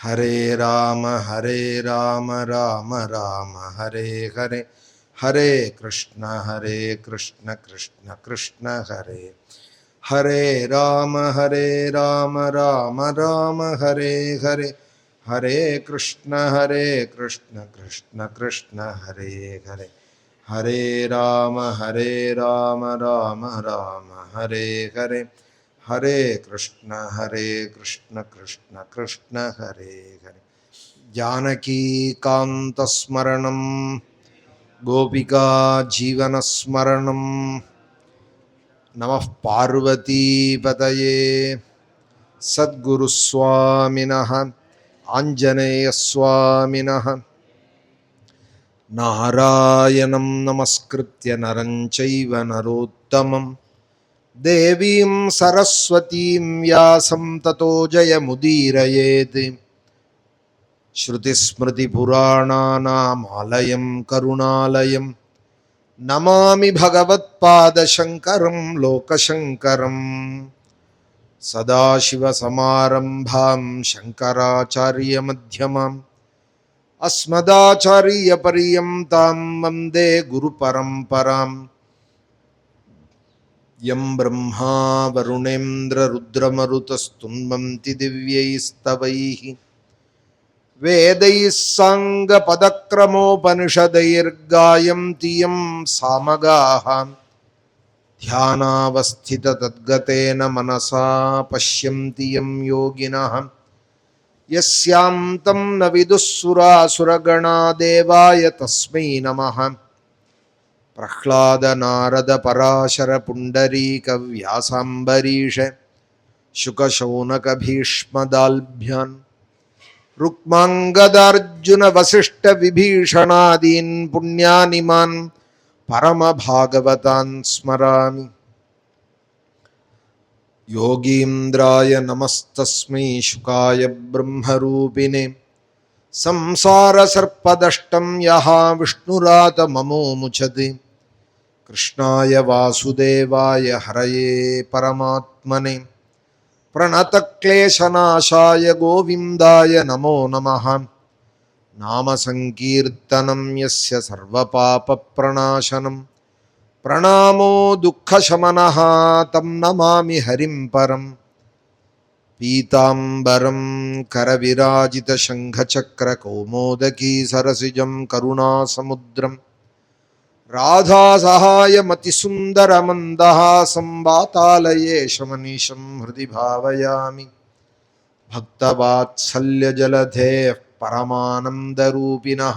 हरे राम राम राम हरे हरे, हरे कृष्ण कृष्ण कृष्ण हरे हरे, राम राम राम हरे हरे, हरे कृष्ण कृष्ण कृष्ण हरे हरे, हरे राम राम राम हरे हरे, हरे कृष्ण कृष्ण कृष्ण हरे हरे। जानकी कांत स्मरणं गोपिका जीवन स्मरणं, नमः पार्वती पतये। सद्गुरु स्वामिनः आंजनेय स्वामिनः, नारायणं नमस्कृत्य नरं चैव नरोत्तमं, देवीं सरस्वतीं व्यासं ततो जयमुदीरयेत्। श्रुतिस्मृतिपुराणानामालयं करुणालयं नमामि भगवत्पादशङ्करं लोकशङ्करम्। सदाशिवसमारम्भां शङ्कराचार्यमध्यमाम् अस्मदाचार्यपर्यन्तां वन्दे गुरुपरम्पराम्। यं ब्रह्मा वरुणेन्द्ररुद्रमरुतस्तुन्वन्ति दिव्यैस्तवैः, वेदैः साङ्गपदक्रमोपनिषदैर्गायन्ति यं सामगाः। ध्यानावस्थिततद्गतेन मनसा पश्यन्ति यं योगिनः, यस्यान्तं न विदुःसुरासुरगणा देवाय तस्मै नमः। प्रह्लाद नारद पराशर पुण्डरीक व्यासाम्बरीष शुकशौनक भीष्मदाल्भ्यान्, रुक्माङ्गदार्जुन वसिष्ठ विभीषणादीन् पुण्यानिमान् परमभागवतान् स्मरामि। योगीन्द्राय नमस्तस्मै शुकाय ब्रह्मरूपिणे, संसारसर्पदष्टं यः विष्णुरातममोमुचति। कृष्णाय वासुदेवाय हरये परमात्मने, प्रणतक्लेशनाशाय गोविन्दाय नमो नमः। नामसङ्कीर्तनं यस्य सर्वपापप्रणाशनं, प्रणामो दुःखशमनः तं नमामि हरिं परम्। पीताम्बरं करविराजितशङ्खचक्रकौमोदकी सरसिजं करुणासमुद्रं, राधासहायमतिसुन्दरमन्दहासं वातालयेशमनिशं हृदि भावयामि। भक्तवात्सल्यजलधेः परमानन्दरूपिणः,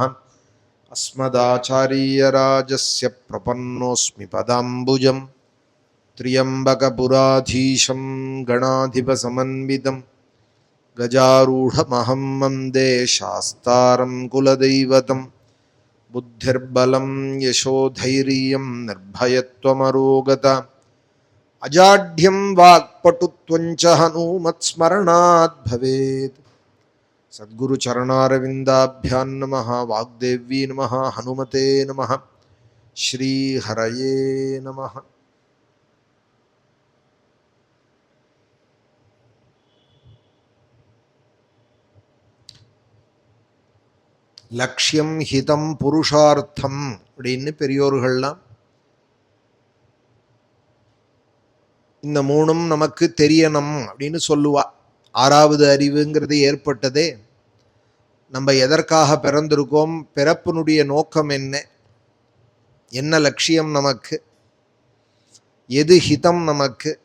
अस्मदाचार्यराजस्य प्रपन्नोऽस्मि पदाम्बुजं। त्र्यम्बकपुराधीशं गणाधिपसमन्वितं, गजारूढमहं वन्दे शास्तारं कुलदैवतं। बुद्धिर्बलं यशोधैर्यं निर्भयत्वमरोगता, अजाढ्यं वाक्पटुत्वञ्च हनूमत्स्मरणात् भवेत्। सद्गुरु चरणारविन्दाभ्यां नमः। वाग्देवी नमः। हनुमते नमः। श्री हरये नमः। லட்சியம் ஹிதம் புருஷார்த்தம் அப்படின்னு பெரியோர்கள்லாம் இந்த மூணும் நமக்கு தெரியணும் அப்படின்னு சொல்லுவா. ஆறாவது அறிவுங்கிறது ஏற்பட்டதே நம்ம எதற்காக பிறந்திருக்கோம், பிறப்பினுடைய நோக்கம் என்ன, என்ன லட்சியம் நமக்கு, எது ஹிதம் நமக்கு,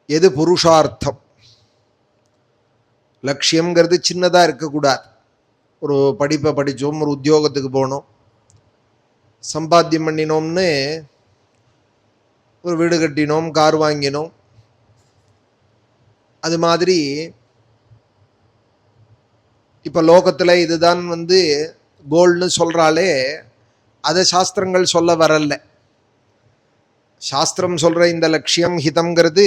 எது புருஷார்த்தம். லட்சியம்ங்கிறது சின்னதாக இருக்கக்கூடாது. ஒரு படிப்பை படித்தோம், ஒரு உத்தியோகத்துக்கு போனோம், சம்பாத்தியம் பண்ணினோம்னு ஒரு வீடு கட்டினோம், கார் வாங்கினோம். அது மாதிரி இப்போ லோகத்தில் இதுதான் கோல்னு சொல்கிறாலே, அதை சாஸ்திரங்கள் சொல்ல வரல. சாஸ்திரம் சொல்கிற இந்த லட்சியம் ஹிதம்ங்கிறது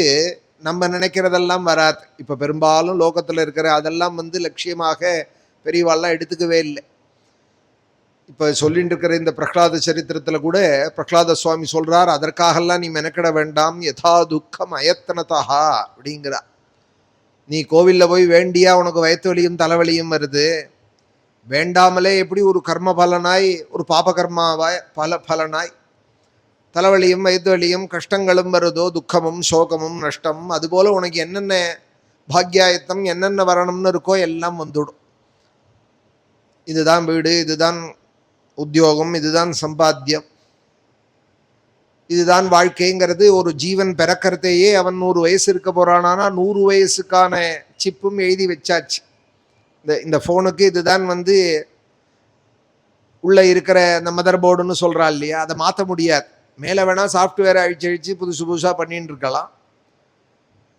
நம்ம நினைக்கிறதெல்லாம் வராது. இப்போ பெரும்பாலும் லோகத்தில் இருக்கிற அதெல்லாம் லட்சியமாக பெரியவாள்லாம் எடுத்துக்கவே இல்லை. இப்போ சொல்லிட்டு இருக்கிற இந்த பிரஹ்லாத சரித்திரத்தில் கூட பிரஹ்லாத சுவாமி சொல்கிறார், அதற்காகலாம் நீ மெனக்கிட வேண்டாம், யதா துக்கம் அயத்தனதா அப்படிங்கிறார். நீ கோவிலில் போய் வேண்டியா உனக்கு வயிற்று வலியும் தலைவலியும் வருது, வேண்டாமலே எப்படி ஒரு கர்ம பலனாய் ஒரு பாப கர்மாவாய் பலனாய் தலைவலியும் வயிற்று வலியும் கஷ்டங்களும் வருதோ, துக்கமும் சோகமும் நஷ்டம், அதுபோல் உனக்கு என்னென்ன பாக்யாயத்தம் என்னென்ன வரணும்னு இருக்கோ எல்லாம் வந்துடும். இதுதான் வீடு, இதுதான் உத்தியோகம், இதுதான் சம்பாத்தியம், இதுதான் வாழ்க்கைங்கிறது ஒரு ஜீவன் பிறக்கிறதையே அவன் 100 வயசு இருக்க போறானா 100 வயசுக்கான சிப்பும் எழுதி வச்சாச்சு. இந்த ஃபோனுக்கு இதுதான் உள்ள இருக்கிற இந்த மதர் போர்டுன்னு சொல்றா இல்லையா, அதை மாற்ற முடியாது. மேலே வேணா சாஃப்ட்வேரை அழிச்சு புதுசாக பண்ணிட்டு இருக்கலாம்,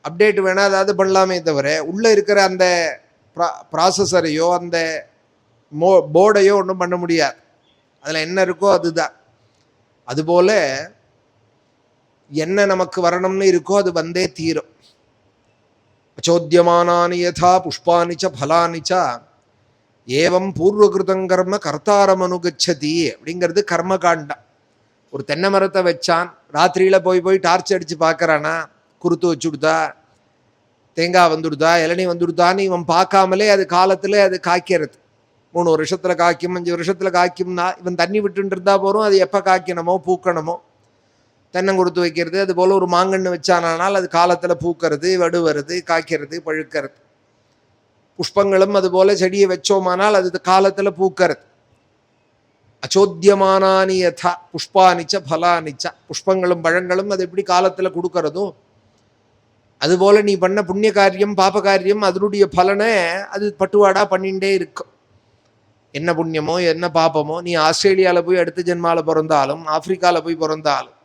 அப்டேட் வேணா அதாவது பண்ணலாமே தவிர உள்ள இருக்கிற அந்த ப்ராசஸரையோ அந்த போர்டையோ ஒன்றும் பண்ண முடியாது. அதில் என்ன இருக்கோ அதுதான். அதுபோல என்ன நமக்கு வரணும்னு இருக்கோ அது வந்தே தீரும். அச்சோத்தியமானானி யதா புஷ்பானிச்ச பலானிச்ச ஏவம் பூர்வகிருதம் கர்ம கர்த்தாரம் அனுகச்சதி அப்படிங்கிறது கர்மகாண்டம். ஒரு தென்னை மரத்தை வச்சான், ராத்திரியில் போய் டார்ச் அடித்து பார்க்குறானா, குருத்து வச்சுடுதா, தேங்காய் வந்துடுதா, இளநீ வந்துடுதான்னு இவன் பார்க்காமலே அது காலத்தில் அது காய்க்கிறது. 3 வருஷத்தில் காய்க்கும், 5 வருஷத்தில் காய்க்கும்னா இவன் தண்ணி விட்டுட்டு இருந்தா போகிறோம். அது எப்போ காய்க்கணுமோ பூக்கணுமோ தென்னங்குருத்து வைக்கிறது. அது போல் ஒரு மாங்கன்று வச்சானால் அது காலத்தில் பூக்கிறது, வடுவது, காய்க்கிறது, பழுக்கிறது. புஷ்பங்களும் அதுபோல் செடியை வச்சோமானால் அது காலத்தில் பூக்கிறது. அச்சோத்தியமானானி யதா புஷ்பானிச்ச பலானிச்ச, புஷ்பங்களும் பழங்களும் அது எப்படி காலத்தில் கொடுக்கறதோ அதுபோல் நீ பண்ண புண்ணிய காரியம் பாப காரியம் அதனுடைய பலனை அது பட்டுவாடா பண்ணிகிட்டே இருக்கும். என்ன புண்ணியமோ என்ன பாப்பமோ, நீ ஆஸ்திரேலியாவில் போய் அடுத்த ஜென்மாவில் பிறந்தாலும், ஆப்பிரிக்காவில் போய் பிறந்தாலும்,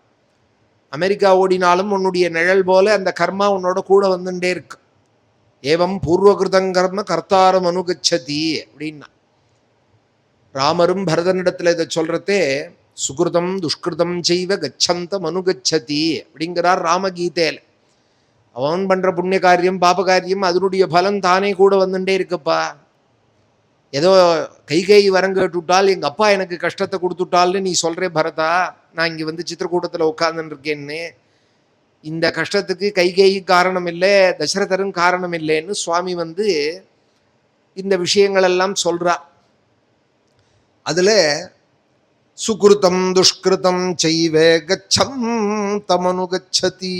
அமெரிக்கா ஓடினாலும் உன்னுடைய நிழல் போல அந்த கர்மா உன்னோட கூட வந்துட்டே இருக்கு. ஏவம் பூர்வகிருதங்கர்ம கர்த்தாரம் அனுகச்சதி அப்படின்னா ராமரும் பரதனிடத்தில் இதை சொல்றதே சுகிருதம் துஷ்கிருதம் செய்வ கச்சந்தம் அனுகச்சதி அப்படிங்கிறார் ராமகீதையில். அவன் பண்ற புண்ணிய காரியம் பாப காரியம் அதனுடைய பலன் தானே கூட வந்துட்டே இருக்குப்பா. ஏதோ கை வரம் கேட்டுவிட்டால் எங்கள் அப்பா எனக்கு கஷ்டத்தை கொடுத்துட்டால்னு நீ சொல்கிறே பரதா, நான் இங்கே சித்திரக்கூட்டத்தில் உட்கார்ந்துன்னு இருக்கேன்னு, இந்த கஷ்டத்துக்கு கை காரணம் இல்லை, தசரதரும் காரணம் இல்லைன்னு சுவாமி இந்த விஷயங்கள் எல்லாம் சொல்றா. அதில் சுகிருதம் துஷ்கிருதம் செய்வ கச்சம் தமனுகச்சதி,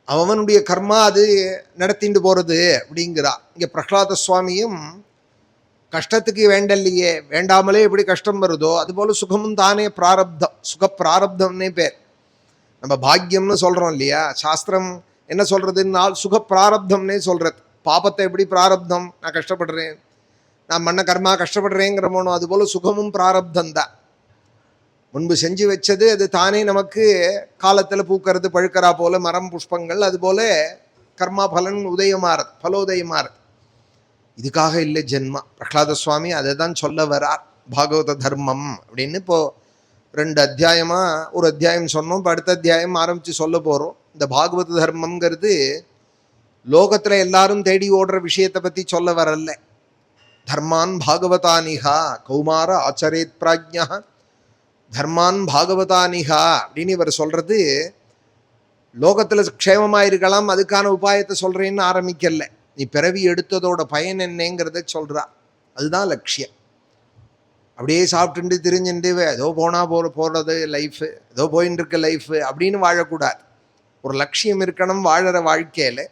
அவனுடைய கர்மா அது நடத்திட்டு போறது அப்படிங்கிறா. இங்க பிரகலாத சுவாமியும் கஷ்டத்துக்கு வேண்டல்லையே, வேண்டாமலே எப்படி கஷ்டம் வருதோ அதுபோல சுகமும் தானே பிராரப்தம், சுக பிராரப்தம்னே பேர். நம்ம பாக்கியம்னு சொல்றோம் இல்லையா, சாஸ்திரம் என்ன சொல்றதுன்னா சுக பிராரப்தம்னே சொல்றது. பாபத்தை எப்படி பிராரப்தம், நான் கஷ்டப்படுறேன், நான் மண்ண கர்மா கஷ்டப்படுறேங்கிறமோனோ அதுபோல சுகமும் பிராரப்தம் தான். முன்பு செஞ்சு வச்சது அது தானே நமக்கு காலத்தில் பூக்கிறது பழுக்கிறா போல மரம் புஷ்பங்கள், அதுபோல கர்மா பலன் உதயமாறது, பலோதயமாறது. இதுக்காக இல்லை ஜென்மா. பிரகலாத சுவாமி அதை தான் சொல்ல வரார். பாகவத தர்மம் அப்படின்னு இப்போ 2 அத்தியாயமா ஒரு அத்தியாயம் சொன்னோம், இப்போ அடுத்த அத்தியாயம் ஆரம்பித்து சொல்ல போகிறோம். இந்த பாகவத தர்மம்ங்கிறது லோகத்தில் எல்லாரும் தேடி ஓடுற விஷயத்தை பற்றி சொல்ல வரல. தர்மான் பாகவதானிகா கௌமார ஆச்சரேத் பிராஜ்யா தர்மான் பாகவதானிகா அப்படின்னு இவர் சொல்றது லோகத்தில் க்ஷேமமாக இருக்கலாம் அதுக்கான உபாயத்தை சொல்கிறேன்னு ஆரம்பிக்கல, நீ பிறவி எடுத்ததோட பயன் என்னங்கிறத சொல்கிறா. அதுதான் லட்சியம். அப்படியே சாப்பிட்டுட்டு திரிஞ்சுட்டு ஏதோ போனால் போகிறது லைஃபு, ஏதோ போயின்னு இருக்க லைஃபு அப்படின்னு வாழக்கூடாது. ஒரு லட்சியம் இருக்கணும் வாழற வாழ்க்கையில்.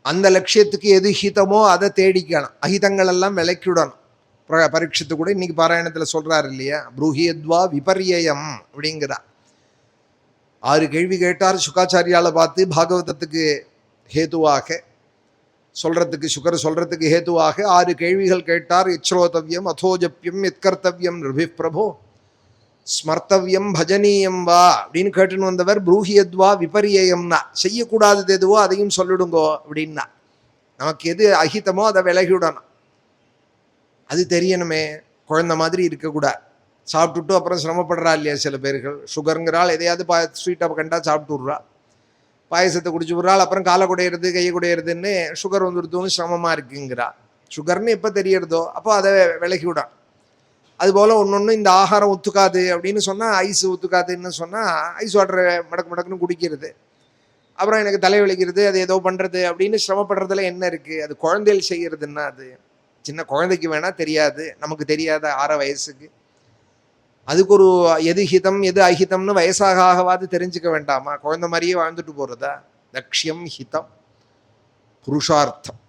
அந்த லட்சியத்துக்கு எது ஹிதமோ அதை தேடிக்கணும், அஹிதங்கள் எல்லாம் விலக்கிவிடணும். பரீட்சித்து கூட இன்னைக்கு பாராயணத்தில் சொல்றாரு இல்லையா, ப்ரூஹியத்வா விபர்யம் அப்படிங்கிறா. 6 கேள்வி கேட்டார் சுகாச்சாரியால பார்த்து, பாகவதத்துக்கு ஹேதுவாக சொல்றதுக்கு, சுகர் சொல்றதுக்கு ஹேதுவாக 6 கேள்விகள் கேட்டார். எச்ரோதவ்யம் அதோஜப்பியம் எத்கர்த்தவ்யம் நிருபி பிரபோ ஸ்மர்த்தவ்யம் பஜனீயம் வா அப்படின்னு கேட்டுன்னு வந்தவர் ப்ரூஹியத்வா விபர்யம்னா, செய்யக்கூடாதது எதுவோ அதையும் சொல்லிடுங்கோ அப்படின்னா. நமக்கு எது அஹிதமோ அதை விலகிவிடணும், அது தெரியணுமே. குழந்தை மாதிரி இருக்கக்கூடாது. சாப்பிட்டுட்டு அப்புறம் சிரமப்படுறா இல்லையா சில பேர்கள், சுகருங்கிறாள் எதையாவது ஸ்வீட்டாக கண்டா சாப்பிட்டு விட்றா, பாயசத்தை குடிச்சு விட்றாள், அப்புறம் காலை குடையிறது கையை குடையிறதுன்னு சுகர் வந்துடுத்தோன்னு சிரமமாக இருக்குங்கிறா. சுகர்னு எப்போ தெரியறதோ அப்போ அதை விலகி விடான். அதுபோல் ஒன்று இந்த ஆகாரம் ஒத்துக்காது அப்படின்னு சொன்னால், ஐஸ் ஒத்துக்காதுன்னு சொன்னால் ஐஸ் வாட்டரை மடக்கு மடக்குன்னு குடிக்கிறது, அப்புறம் எனக்கு தலைவலிக்கிறது, அது ஏதோ பண்ணுறது அப்படின்னு சிரமப்படுறதுல என்ன இருக்குது? அது குழந்தைகள் செய்கிறதுன்னா அது சின்ன குழந்தைக்கு வேணால் தெரியாது, நமக்கு தெரியாத 6 வயசுக்கு. அதுக்கு ஒரு எது ஹிதம் எது அஹிதம்னு வயசாக ஆகவாது தெரிஞ்சுக்க வேண்டாமா? குழந்தை மாதிரியே வாழ்ந்துட்டு போகிறதா? லட்சியம் ஹிதம் புருஷார்த்தம்.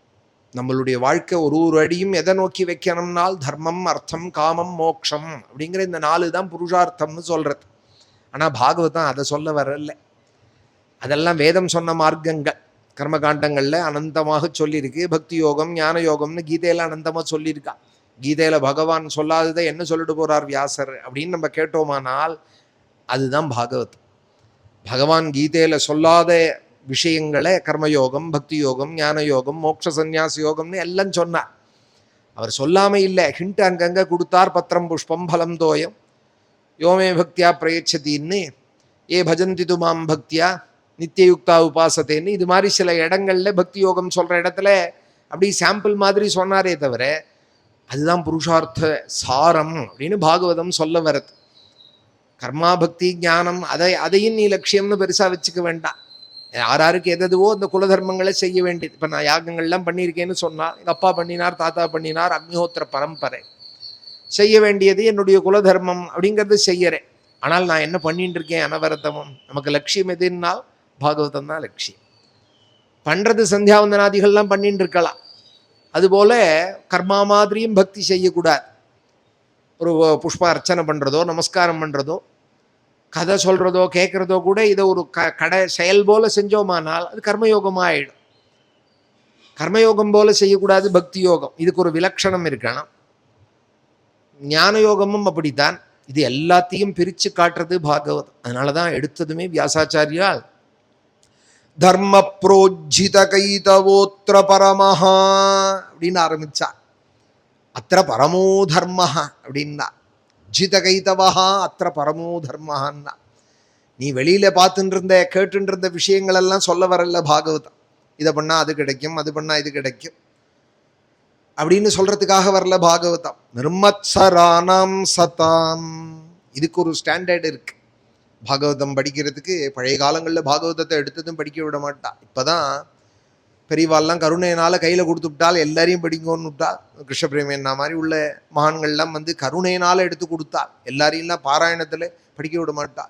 நம்மளுடைய வாழ்க்கை ஒரு அடியும் எதை நோக்கி வைக்கணும்னால் தர்மம், அர்த்தம், காமம், மோக்ஷம் அப்படிங்கிற இந்த 4 தான் புருஷார்த்தம்னு சொல்கிறது. ஆனால் பாகவதம் அதை சொல்ல வரல. அதெல்லாம் வேதம் சொன்ன மார்க்கங்கள் கர்மகாண்டங்களில் அனந்தமாக சொல்லியிருக்கு. பக்தி யோகம், ஞான யோகம்னு கீதையில் அனந்தமாக சொல்லியிருக்கா. கீதையில் பகவான் சொல்லாததை என்ன சொல்லிட்டு போகிறார் வியாசர் அப்படின்னு நம்ம கேட்டோமானால் அதுதான் பாகவதம். பகவான் கீதையில் சொல்லாத விஷயங்களை கர்மயோகம், பக்தி யோகம், ஞான யோகம், மோட்ச சந்நியாச யோகம்னு எல்லாம் சொன்னார். அவர் சொல்லாமல் இல்லை, ஹிண்ட் அங்கங்கே கொடுத்தார். பத்திரம் புஷ்பம் பலம் தோயம் யோமே பக்தியா பிரயச்சதின்னு ஏ பஜந்தி துமாம் பக்தியா நித்தியயுக்தா உபாசத்தேன்னு இது மாதிரி சில இடங்கள்ல பக்தி யோகம் சொல்கிற இடத்துல அப்படி சாம்பிள் மாதிரி சொன்னாரே தவிர அதுதான் புருஷார்த்த சாரம் அப்படின்னு பாகவதம் சொல்ல வருது. கர்மா, பக்தி, ஞானம் அதையும் நீ லட்சியம்னு பெருசாக வச்சுக்க வேண்டாம். யாராருக்கு எதுவோ அந்த குலதர்மங்களை செய்ய வேண்டியது. இப்போ நான் யாகங்கள்லாம் பண்ணியிருக்கேன்னு சொன்னால் எங்கள் அப்பா பண்ணினார், தாத்தா பண்ணினார், அக்னிஹோத்திர பரம்பரை செய்ய வேண்டியது என்னுடைய குலதர்மம் அப்படிங்கிறது செய்யறேன். ஆனால் நான் என்ன பண்ணிட்டு இருக்கேன்? அனவரத்தமும். நமக்கு லட்சியம் எதுன்னா பாகவதம் தான் லட்சியம். பண்ணுறது சந்தியாவந்தனாதிகள்லாம் பண்ணிட்டு இருக்கலாம். அதுபோல் கர்மா மாதிரியும் பக்தி செய்யக்கூடாது. ஒரு புஷ்ப அர்ச்சனை பண்ணுறதோ, நமஸ்காரம் பண்ணுறதோ, கதை சொல்கிறதோ, கேட்குறதோ கூட இதை ஒரு கடை செயல் போல் செஞ்சோமானால் அது கர்மயோகமாக ஆகிடும். கர்மயோகம் போல் செய்யக்கூடாது பக்தி யோகம். இதுக்கு ஒரு விலட்சணம் இருக்கணும். ஞான யோகமும் அப்படித்தான். இது எல்லாத்தையும் பிரித்து காட்டுறது பாகவதம். அதனால தான் எடுத்ததுமே வியாசாச்சாரியால் தர்ம புரோஜித கைதவோத்திர பரமஹா அப்படின்னு ஆரம்பிச்சா. அத்திர பரமோ தர்மஹா அப்படின்னா ஜித கைதவஹா அத்திர பரமோ தர்மஹான்னா. நீ வெளியில பார்த்துட்டு இருந்த கேட்டுட்டு இருந்த விஷயங்கள் எல்லாம் சொல்ல வரல பாகவதம். இதை பண்ணா அது கிடைக்கும், அது பண்ணா இது கிடைக்கும் அப்படின்னு சொல்றதுக்காக வரல பாகவதம். நிர்மத்சரானாம் சதாம். இதுக்கு ஒரு ஸ்டாண்டர்ட் இருக்கு. பாகவதம் படிக்கிறதுக்கு பழைய காலங்களில் பாகவதத்தை எடுத்ததும் படிக்க விட மாட்டா. இப்போதான் பெரியவாள்லாம் கருணையினால கையில் கொடுத்து விட்டால் எல்லாரையும் படிங்கன்னு விட்டா. கிருஷ்ணபிரேமியன்னா மாதிரி உள்ள மகான்கள்லாம் வந்து கருணையினால எடுத்து கொடுத்தாள். எல்லாரையும்லாம் பாராயணத்தில் படிக்க விட மாட்டா.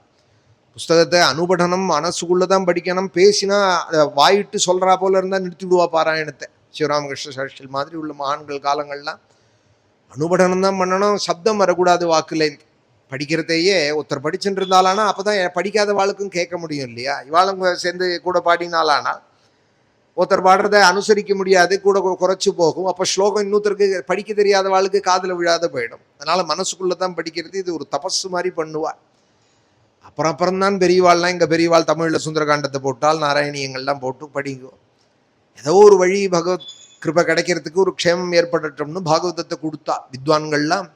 புஸ்தகத்தை அனுபடனம் மனசுக்குள்ளே தான் படிக்கணும். பேசினா அதை வாயிட்டு சொல்கிறா போல இருந்தால் நிறுத்தி விடுவா பாராயணத்தை. சிவராமகிருஷ்ண சாஸ்திரி மாதிரி உள்ள மகான்கள் காலங்கள்லாம் அனுபடனம் தான் பண்ணணும், சப்தம் வரக்கூடாது வாக்குலேருந்து. படிக்கிறதையே ஒருத்தர் படிச்சுட்டு இருந்தாலானா அப்போ தான் படிக்காத வாளுக்கும் கேட்க முடியும் இல்லையா? இவாளும் சேர்ந்து கூட பாடினாலானா ஒருத்தர் பாடுறதை அனுசரிக்க முடியாது, கூட குறைச்சி போகும். அப்போ ஸ்லோகம் இன்னொருத்தருக்கு படிக்க தெரியாத வாளுக்கு காதில் விழாத போயிடும். அதனால் மனசுக்குள்ளே தான் படிக்கிறது. இது ஒரு தபஸ் மாதிரி பண்ணுவாள். அப்புறம்தான் பெரியவாள்லாம் இங்கே பெரியவாள் தமிழில் சுந்தரகாண்டத்தை போட்டால் நாராயணியங்கள்லாம் போட்டு படிங்கோ. ஏதோ ஒரு வழி பகவத் கிருபை கிடைக்கிறதுக்கு ஒரு க்ஷேமம் ஏற்படட்டும்னு பாகவதத்தை கொடுத்தா. வித்வான்கள்லாம்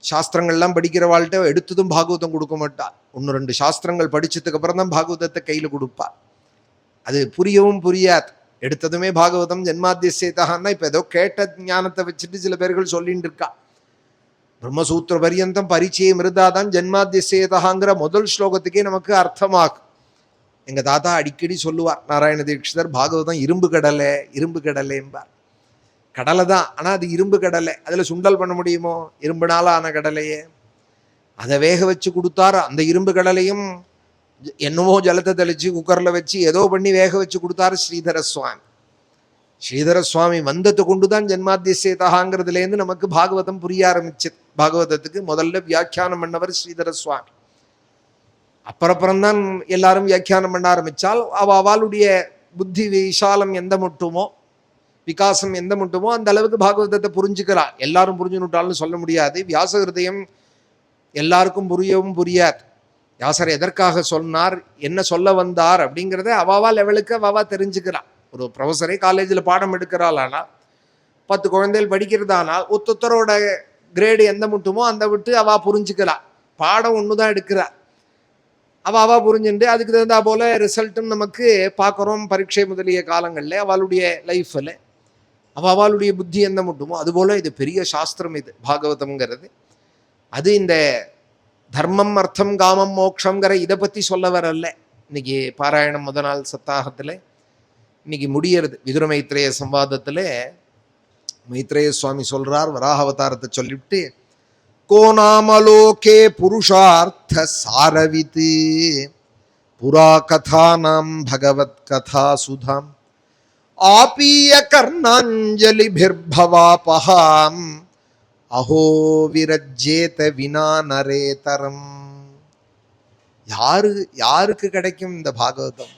சாஸ்திரங்கள்லாம் படிக்கிற வாழ்கிட்ட எடுத்ததும் பாகவதம் கொடுக்க மாட்டா. 1-2 சாஸ்திரங்கள் படிச்சதுக்கு அப்புறம் தான் பாகவதத்தை கையில் கொடுப்பா. அது புரியவும் புரியாது. எடுத்ததுமே பாகவதம் ஜென்மாத்தியசேதான்னா இப்போ ஏதோ கேட்ட ஞானத்தை வச்சுட்டு சில பேர்கள் சொல்லிட்டு இருக்கா. பிரம்மசூத்திர பரியந்தம் பரிச்சயம் இருந்தாதான் ஜென்மாத்தியசேதாங்கிற முதல் ஸ்லோகத்துக்கே நமக்கு அர்த்தமாகும். எங்கள் தாத்தா அடிக்கடி சொல்லுவார், நாராயண தீட்சிதர், பாகவதம் இரும்பு கடலை, இரும்பு கடலைம்பார். கடலை தான், ஆனால் அது இரும்பு கடலை. அதில் சுண்டல் பண்ண முடியுமோ? இரும்புனால ஆன கடலையே. அதை வேக வச்சு கொடுத்தார். அந்த இரும்பு கடலையும் என்னமோ ஜலத்தை தெளித்து குக்கரில் வச்சு ஏதோ பண்ணி வேக வச்சு கொடுத்தாரு ஸ்ரீதர சுவாமி. ஸ்ரீதர சுவாமி வந்தத்தை கொண்டு தான் ஜென்மாத்தியசேதாங்கிறதுலேருந்து நமக்கு பாகவதம் புரிய ஆரம்பிச்சது. பாகவதத்துக்கு முதல்ல வியாக்கியானம் பண்ணவர் ஸ்ரீதர சுவாமி. அப்புறம்தான் எல்லாரும் வியாக்கியானம் பண்ண ஆரம்பித்தால் அவளுடைய புத்தி விசாலம் எந்த மட்டுமோ, விகாசம் எந்த மட்டுமோ அந்த அளவுக்கு பாகவதத்தை புரிஞ்சுக்கிறாள். எல்லாரும் புரிஞ்சுனுட்டால்னு சொல்ல முடியாது. வியாச ஹிருதயம் எல்லாருக்கும் புரியவும் புரியாது. வியாசர் எதற்காக சொன்னார், என்ன சொல்ல வந்தார் அப்படிங்கிறத அவாவா லெவலுக்கு அவாவா தெரிஞ்சுக்கிறாள். ஒரு ப்ரொஃபஸரே காலேஜில் பாடம் எடுக்கிறாள். ஆனால் 10 குழந்தைகள் படிக்கிறதானால் ஒத்தொத்தரோட கிரேடு எந்த மட்டுமோ அந்த விட்டு அவா புரிஞ்சுக்கிறாள். பாடம் ஒன்று தான் எடுக்கிறாள். அவா புரிஞ்சுட்டு அதுக்கு தகுந்தா போல ரிசல்ட்டும் நமக்கு பார்க்குறோம். பரீட்சை முதலிய காலங்களில் அவளுடைய லைஃப்பில் அவளுடைய புத்தி எந்த மட்டுமோ அதுபோல் இது பெரிய சாஸ்திரம். இது பாகவதம்ங்கிறது அது இந்த தர்மம், அர்த்தம், காமம், மோக்ஷங்கிற இதை பற்றி சொல்ல வரல. இன்னைக்கு பாராயணம் முத நாள் சப்தாகத்தில் இன்னைக்கு முடியறது. விதுர மைத்ரேய சம்வாதத்தில் மைத்ரேய சுவாமி சொல்றார், வராக அவதாரத்தை சொல்லிவிட்டு, கோ நாமலோகே புருஷார்த்த சாரவித் புரா கதானாம் பகவத் கதா சுதாம் ஆபீய கர்ணாஞ்சலிபிர்பவாபஹாம் அஹோ விரஜ்யேத வினா நரேதரம். யாருக்கு கிடைக்கும் இந்த பாகவதம்?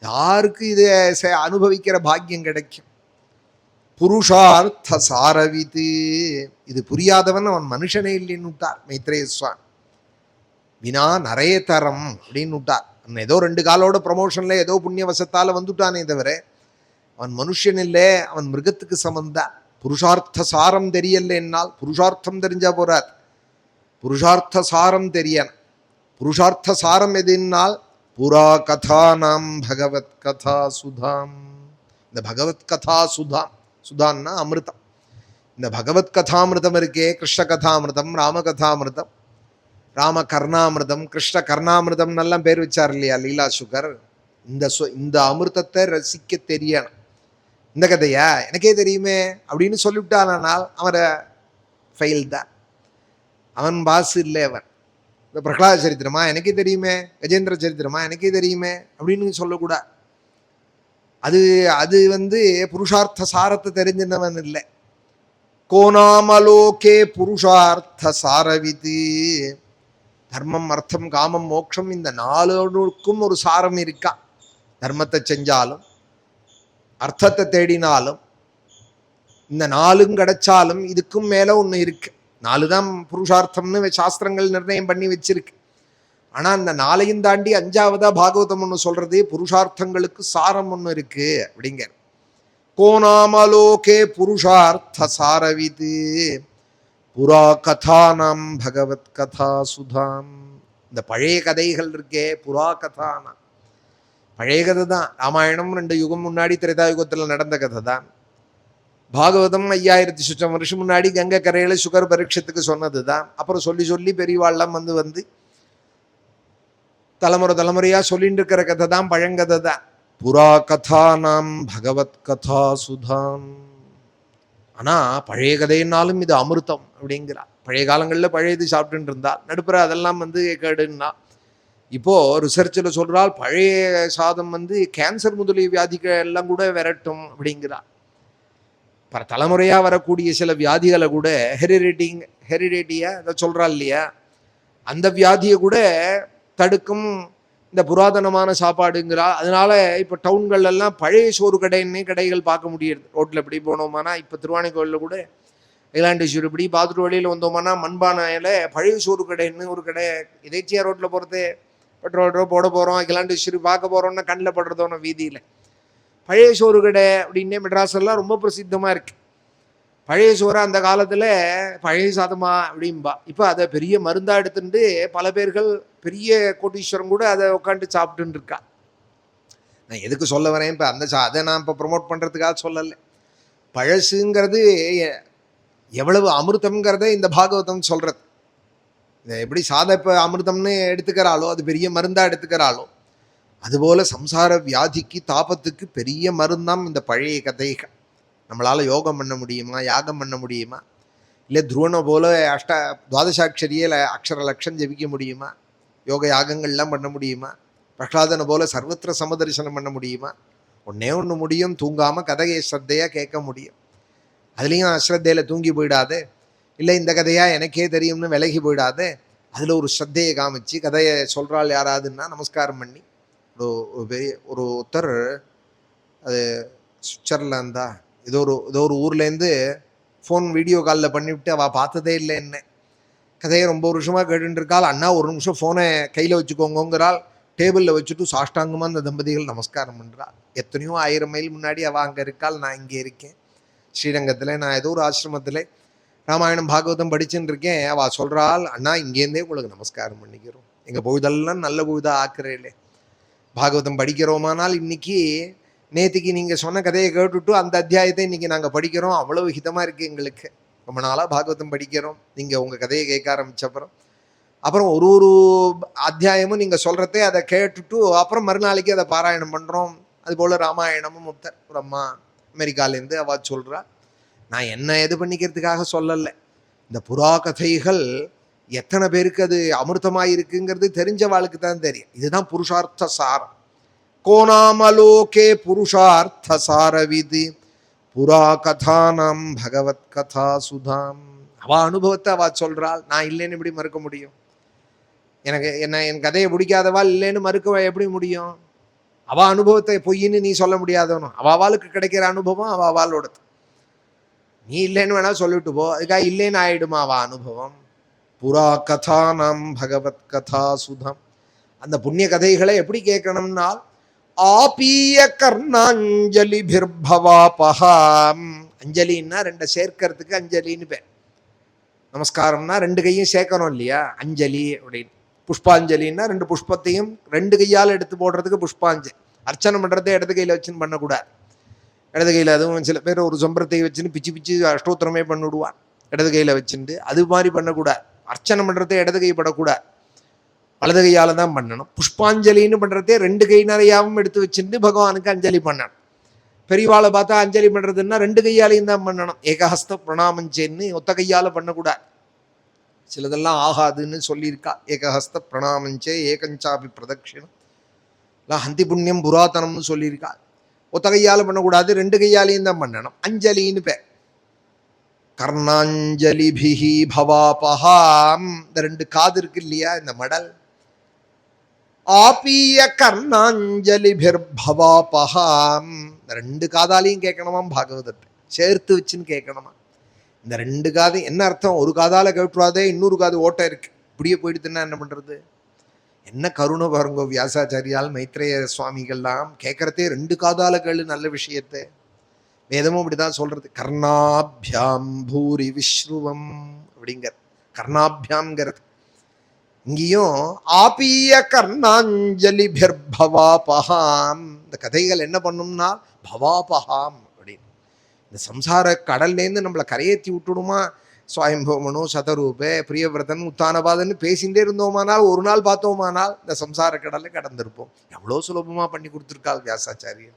யாருக்கு இதை அனுபவிக்கிற பாக்கியம் கிடைக்கும்? புருஷார்த்த சாரவிது. இது புரியாதவன் அவன் மனுஷனே இல்லைன்னு விட்டார் மைத்ரேய சுவாமி. வினா நரேதரம் அப்படின்னு விட்டார். ஏதோ 2 காலோட ப்ரமோஷன்ல ஏதோ புண்ணியவசத்தால வந்துட்டானே தவிர அவன் மனுஷன் இல்லை, அவன் மிருகத்துக்கு சமந்தான். புருஷார்த்த சாரம் தெரியல என்னால் புருஷார்த்தம் தெரிஞ்சா போறார். புருஷார்த்த சாரம் தெரியன. புருஷார்த்த சாரம் எதுனால் புரா கதானாம் பகவத் கதா சுதாம். இந்த பகவத் கதா சுதாம், சுதான்னா அமிர்தம். இந்த பகவத் கதாமிருதம் இருக்கே, கிருஷ்ண கதாமிருதம், ராம கதாமிருதம், ராம கர்ணாமிருதம், கிருஷ்ண கர்ணாமிருதம் எல்லாம் பேர் வச்சார் இல்லையா லீலா சுகர். இந்த அமிர்தத்தை ரசிக்க தெரியணும். இந்த கதையா எனக்கே தெரியுமே அப்படின்னு சொல்லிவிட்டானால் அவரை ஃபெயில் தான். அவன் பாஸ் இல்லை. அவன் இந்த பிரகலாத சரித்திரமா எனக்கே தெரியுமே, கஜேந்திர சரித்திரமா எனக்கே தெரியுமே அப்படின்னு சொல்லக்கூடாது. அது புருஷார்த்த சாரத்தை தெரிஞ்சினவன் இல்லை. கோணாமலோகே புருஷார்த்த சாரவிது. தர்மம் அர்த்தம் காமம் மோட்சம் இந்த 4க்கும் ஒரு சாரம் இருக்கா. தர்மத்தை செஞ்சாலும் அர்த்தத்தை தேடினாலும் இந்த 4ம் கிடைச்சாலும் இதுக்கும் மேல ஒண்ணு இருக்கு. 4 தான் புருஷார்த்தம்னு சாஸ்திரங்கள் நிர்ணயம் பண்ணி வச்சிருக்கு. ஆனா அந்த 4ஐயும் தாண்டி 5ஆவதா பாகவதம் ஒண்ணு சொல்றது, புருஷார்த்தங்களுக்கு சாரம் ஒண்ணு இருக்கு அப்படிங்க. கோணாமலோகே புருஷார்த்த சாரவிது புரா கதானாம் பகவத் கதா சுதாம். இந்த பழைய கதைகள் இருக்கே, புரா கதானா பழைய கதை தான். ராமாயணம் 2 யுகம் முன்னாடி திரேதாயுகத்தில் நடந்த கதை தான். பாகவதம் 5000 சுற்றம் வருஷம் முன்னாடி கங்கை கரையில சுகர் பரீட்சத்துக்கு சொன்னது தான். அப்புறம் சொல்லி சொல்லி பெரியவாள்லாம் வந்து தலைமுறையா சொல்லிட்டு இருக்கிற கதை தான், பழங்கதை தான். புரா கதானாம் பகவத் கதா சுதாம். ஆனா பழைய கதைன்னாலும் இது அமிர்தம் அப்படிங்கிறார். பழைய காலங்களில் பழையது சாப்பிட்டுட்டு இருந்தால் நடுப்புற அதெல்லாம் கேடுன்னா. இப்போ ரிசர்ச்சில் சொல்றால் பழைய சாதம் கேன்சர் முதலிய வியாதிகள் எல்லாம் கூட விரட்டும் அப்படிங்கிறார். தலைமுறையா வரக்கூடிய சில வியாதிகளை கூட ஹெரிடேட்டியா அதை சொல்றா இல்லையா, அந்த வியாதியை கூட தடுக்கும் இந்த புராதனமான சாப்பாடுங்கிறா. அதனால இப்போ டவுன்கள் எல்லாம் பழைய சோறு கடைகள் பார்க்க முடியுது. ரோட்டில் இப்படி போனோமானா, இப்போ திருவானைக்கோயிலில் கூட இலாண்டேஸ்வரி இப்படி பார்த்துட்டு வழியில் வந்தோம்னா மண்பானையில் பழைய சோறு கடைன்னு ஒரு கடை. எதேச்சியா ரோட்டில் போகிறது, பெட்ரோல் போட போகிறோம், இலாண்டேஸ்வரி பார்க்க போகிறோம்னா கண்ணில் படுறதோன வீதியில் பழைய சோறு கடை அப்படின்னே மெட்ராஸ் எல்லாம் ரொம்ப பிரசித்தமாக இருக்கு. பழைய சோறை அந்த காலத்தில் பழைய சாதமா அப்படின்பா. இப்போ அதை பெரிய மருந்தாக எடுத்துட்டு பல பேர்கள் பெரிய கோட்டீஸ்வரம் கூட அதை உட்காந்து சாப்பிட்டுன்னு இருக்கா. நான் எதுக்கு சொல்ல வரேன், இப்போ அதை நான் இப்போ ப்ரொமோட் பண்ணுறதுக்காக சொல்லலை. பழசுங்கிறது எவ்வளவு அமிர்தம்ங்கிறத இந்த பாகவதம் சொல்கிறது. இதை எப்படி இப்போ அமிர்தம்னு எடுத்துக்கிறாளோ, அது பெரிய மருந்தாக எடுத்துக்கிறாளோ, அதுபோல் சம்சார வியாதிக்கு தாபத்துக்கு பெரிய மருந்தாம் இந்த பழைய கதைகள். நம்மளால் யோகம் பண்ண முடியுமா, யாகம் பண்ண முடியுமா, இல்லை துருவனை போல துவாதசாட்சரியே அக்ஷர லட்சம் ஜெபிக்க முடியுமா, யோக யாகங்கள்லாம் பண்ண முடியுமா, பிரகலாதனை போல சர்வத்திர சமதரிசனம் பண்ண முடியுமா? ஒன்னே ஒன்று முடியும், தூங்காமல் கதையை ஸ்ரத்தையாக கேட்க முடியும். அதுலேயும் அஸ்ரத்தையில் தூங்கி போயிடாது, இல்லை இந்த கதையாக எனக்கே தெரியும்னு விலகி போயிடாது. அதில் ஒரு ஸ்ரத்தையை காமிச்சு கதையை சொல்கிறாள் யாராதுன்னா நமஸ்காரம் பண்ணி. ஒருத்தர் அது சுவிட்சர்லாந்தா ஏதோ ஒரு ஊர்லேருந்து ஃபோன் வீடியோ காலில் பண்ணிவிட்டு அவள் பார்த்ததே இல்லை என்ன கதையை ரொம்ப வருஷமாக கேட்டுருக்காள். அண்ணா ஒரு நிமிஷம் ஃபோனை கையில் வச்சுக்கோங்கிறாள். டேபிளில் வச்சுட்டு சாஷ்டாங்கமாக அந்த தம்பதிகள் நமஸ்காரம் பண்ணுறாள். எத்தனையோ 1000 மைல் முன்னாடி அவள் அங்கே இருக்காள், நான் இங்கே இருக்கேன் ஸ்ரீரங்கத்தில். நான் ஏதோ ஒரு ஆசிரமத்தில் ராமாயணம் பாகவதம் படிச்சுன்னு இருக்கேன். அவள் சொல்கிறாள், அண்ணா இங்கேருந்தே உங்களுக்கு நமஸ்காரம் பண்ணிக்கிறோம், எங்கள் பொழுதெல்லாம் நல்ல பொழுதாக ஆக்குறேலே. பாகவதம் படிக்கிறோமானால் இன்னைக்கு நேற்றுக்கு நீங்கள் சொன்ன கதையை கேட்டுட்டு அந்த அத்தியாயத்தை இன்னைக்கு நாங்கள் படிக்கிறோம். அவ்வளவு ஹிதமாக இருக்குது எங்களுக்கு. ரொம்ப நாளாக பாகவதம் படிக்கிறோம். நீங்கள் உங்கள் கதையை கேட்க ஆரம்பிச்சப்பறம் அப்புறம் ஒரு ஒரு அத்தியாயமும் நீங்கள் சொல்கிறதே அதை கேட்டுட்டு அப்புறம் மறுநாளைக்கு அதை பாராயணம் பண்ணுறோம். அதுபோல் ராமாயணமும் முத்தர் ஒரு அம்மா அமெரிக்காலேருந்து அவள் சொல்கிறா. நான் என்ன இது பண்ணிக்கிறதுக்காக சொல்லலை. இந்த புறா கதைகள் எத்தனை பேருக்கு அது அமிர்தமாக இருக்குங்கிறது தெரிஞ்ச வாழ்க்கை தான் தெரியும். இதுதான் புருஷார்த்த சாரம். கோணாமலோகே புருஷார்த்த சாரவிது புரா கதானாம் பகவத் கதா சுதாம். அவள் அனுபவத்தை அவள் சொல்கிறாள். நான் இல்லைன்னு எப்படி மறுக்க முடியும்? என் கதையை பிடிக்காதவா இல்லைன்னு மறுக்க எப்படி முடியும்? அவள் அனுபவத்தை பொய்ன்னு நீ சொல்ல முடியாதவனும். அவளுக்கு கிடைக்கிற அனுபவம் அவளோடது. நீ இல்லைன்னு வேணா சொல்லிட்டு போ, அதுக்காக இல்லைன்னு ஆயிடுமா அவள் அனுபவம்? புரா கதானாம் பகவத் கதா சுதம். அந்த புண்ணிய கதைகளை எப்படி கேட்கணும்னால் ஆபீய கர்ணாஞ்சலி பிர்பவாபஹாம். அஞ்சலின்னா ரெண்டை சேர்க்கறதுக்கு அஞ்சலின்னு பேர். நமஸ்காரம்னா ரெண்டு கையும் சேர்க்கணும் இல்லையா, அஞ்சலி அப்படின்னு. புஷ்பாஞ்சலின்னா ரெண்டு புஷ்பத்தையும் ரெண்டு கையால் எடுத்து போடுறதுக்கு புஷ்பாஞ்சலி. அர்ச்சனை பண்ணுறதே இடது கையில் வச்சுன்னு பண்ணக்கூடாது. இடது கையில் அதுவும் சில பேர் ஒரு சொம்பரத்தை வச்சுன்னு பிச்சு பிச்சு அஷ்டோத்திரமே பண்ணிவிடுவான் இடது கையில் வச்சுட்டு. அது மாதிரி பண்ணக்கூடாது. அர்ச்சனை பண்ணுறதே இடது கை படக்கூடாது, வலது கையால் தான் பண்ணணும். புஷ்பாஞ்சலின்னு பண்ணுறதே ரெண்டு கை நிறையாவும் எடுத்து வச்சுட்டு பகவானுக்கு அஞ்சலி பண்ணணும். பெரியவாளை பார்த்தா அஞ்சலி பண்ணுறதுன்னா ரெண்டு கையாலையும் தான் பண்ணணும். ஏகஹஸ்த பிரணாமஞ்சேன்னு ஒத்த கையால் பண்ணக்கூடாது. சிலதெல்லாம் ஆகாதுன்னு சொல்லியிருக்கா. ஏகஹஸ்த பிரணாமஞ்சே ஏகஞ்சாபி பிரதட்சிணம் இல்லை ஹந்தி புண்ணியம் புராதனம்னு சொல்லியிருக்கா. ஒத்த கையால் பண்ணக்கூடாது, ரெண்டு கையாலையும் தான் பண்ணணும். அஞ்சலின்னு பேர். கர்ணாஞ்சலிபிஹி பவாபஹாம். இந்த ரெண்டு காது இருக்கு இல்லையா, இந்த மடல். ஆபீய கர்ணாஞ்சலிபிர் பவாபஹாம். இந்த ரெண்டு காதாலையும் கேட்கணுமாம் பாகவதத்தை, சேர்த்து வச்சுன்னு கேட்கணுமா. இந்த ரெண்டு காது என்ன அர்த்தம்? ஒரு காதால கேட்டுறாதே, இன்னொரு காது ஓட்டை இருக்கு, இப்படியே போயிடுதுன்னா என்ன பண்றது? என்ன கருணை பாருங்க வியாசாச்சாரியால் மைத்ரேய சுவாமிகள்லாம் கேட்கறதே ரெண்டு காதால கேளு நல்ல விஷயத்தை. வேதமும் அப்படிதான் சொல்றது. கர்ணாபியாம் பூரி விஸ்ருவம் அப்படிங்கிற கர்ணாபியாம்ங்கிறது. இங்கேயும் ஆபீய கர்ணாஞ்சலி பிர்பவாபஹாம். இந்த கதைகள் என்ன பண்ணும்னா பவாபஹாம் அப்படின்னு. இந்த சம்சார கடல்லேருந்து நம்மளை கரையேற்றி விட்டுடுமா. சுவாயம்பவனோ சதரூபே பிரியவிரதன் உத்தானபாதன்னு பேசிகிட்டே இருந்தோமானால், ஒரு நாள் பார்த்தோமானால் இந்த சம்சார கடலை கடந்திருப்போம். எவ்வளோ சுலபமாக பண்ணி கொடுத்துருக்காள் வியாசாச்சாரியர்.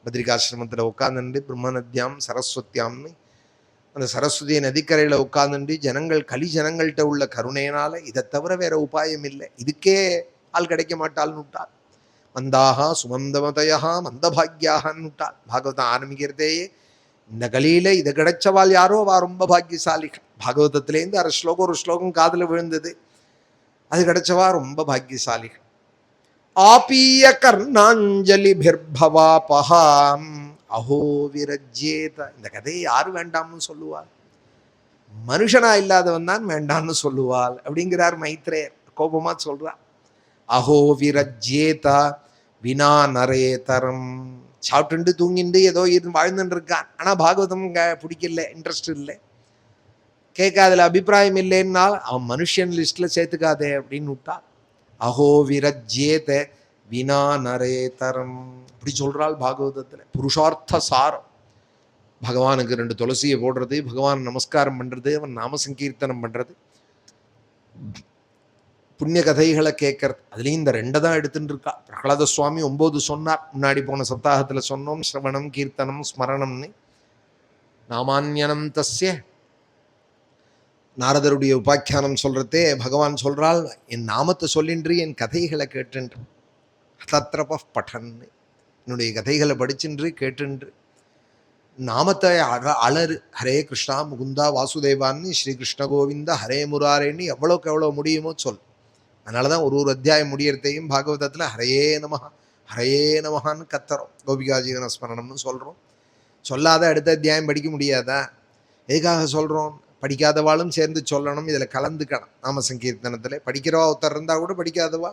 பத்ரிகாசிரமத்தில் உட்காந்துட்டு பிரம்மநத்யாம் சரஸ்வத்தியாம்னு அந்த சரஸ்வதி நதிக்கரையில் உட்காந்துட்டு ஜனங்கள் ஜனங்கள்கிட்ட உள்ள கருணையினால இதை தவிர வேற உபாயம் இல்லை. இதுக்கே ஆள் கிடைக்க மாட்டாள்னு விட்டாள். மந்தாகா சுமந்தமதையா மந்தபாகியாகன்னு விட்டாள். பாகவதம் ஆரம்பிக்கிறதேயே இந்த கலியில இதை கிடைச்சவாள் யாரோ அவ ரொம்ப பாக்கியசாலிகள். பாகவதத்திலேருந்து அரை ஸ்லோகம் ஒரு ஸ்லோகம் காதில் விழுந்தது, அது கிடைச்சவா ரொம்ப பாக்கியசாலிகள். ஆபீய கர்ணாஞ்சலி பிர்பவாபஹாம் அஹோ விரஜ்யேத. இந்த கதையை யாரு வேண்டாம்னு சொல்லுவாள்? மனுஷனா இல்லாதவன் தான் வேண்டான்னு சொல்லுவாள் அப்படிங்கிறார் மைத்ரேயர். கோபமா சொல்றார். அஹோ விரஜ்யேத வினா நரேதரம். சாப்பிட்டு தூங்கிட்டு ஏதோ இருந்து வாழ்ந்துட்டு இருக்கான். ஆனால் பாகவதம் பிடிக்கல, இன்ட்ரெஸ்ட் இல்லை, கேட்காதுல அபிப்பிராயம் இல்லைன்னால் அவன் மனுஷன் லிஸ்ட்ல சேர்த்துக்காதே அப்படின்னு விட்டா. அஹோ விரஜ்யேத வினா நரேதரம் அப்படி சொல்றாள் பாகவதத்துல. புருஷார்த்த சாரம். பகவானுக்கு ரெண்டு துளசியை போடுறது, பகவான் நமஸ்காரம் பண்றது, அவன் நாம சங்கீர்த்தனம் பண்றது, புண்ணிய கதைகளை கேட்கறது. அதுலேயும் இந்த ரெண்டை தான் எடுத்துட்டு இருக்கா. பிரகலாத சுவாமி 9 சொன்னார். முன்னாடி போன சப்தாகத்தில் சொன்னோம். சிரவணம் கீர்த்தனம் ஸ்மரணம்னு. நாமான்யனம் தஸ்ய நாரதருடைய உபாக்கியானம் சொல்றதே பகவான் சொல்றாள், என் நாமத்தை சொல்லின்று என் கதைகளை கேட்டுன்று தத்ரப பட்டன். என்னுடைய கதைகளை படிச்சுன்று கேட்டுன்று நாமத்தை அலறு. ஹரே கிருஷ்ணா முகுந்தா வாசுதேவான்னு ஸ்ரீ கிருஷ்ண கோவிந்த ஹரே முராரேன்னு எவ்வளோக்கு எவ்வளோ முடியுமோ சொல். அதனால தான் ஒரு அத்தியாயம் முடியறதையும் பாகவதத்தில் ஹரையே நமஹா ஹரையே நமஹான்னு கத்துறோம். கோபிகா ஜீவன ஸ்மரணம்னு சொல்கிறோம். சொல்லாத அடுத்த அத்தியாயம் படிக்க முடியாதா? எதுக்காக சொல்கிறோம்? படிக்காதவாளும் சேர்ந்து சொல்லணும், இதில் கலந்துக்கணும். நாம சங்கீர்த்தனத்தில் படிக்கிறவா ஒருத்தர் இருந்தால் கூட படிக்காதவா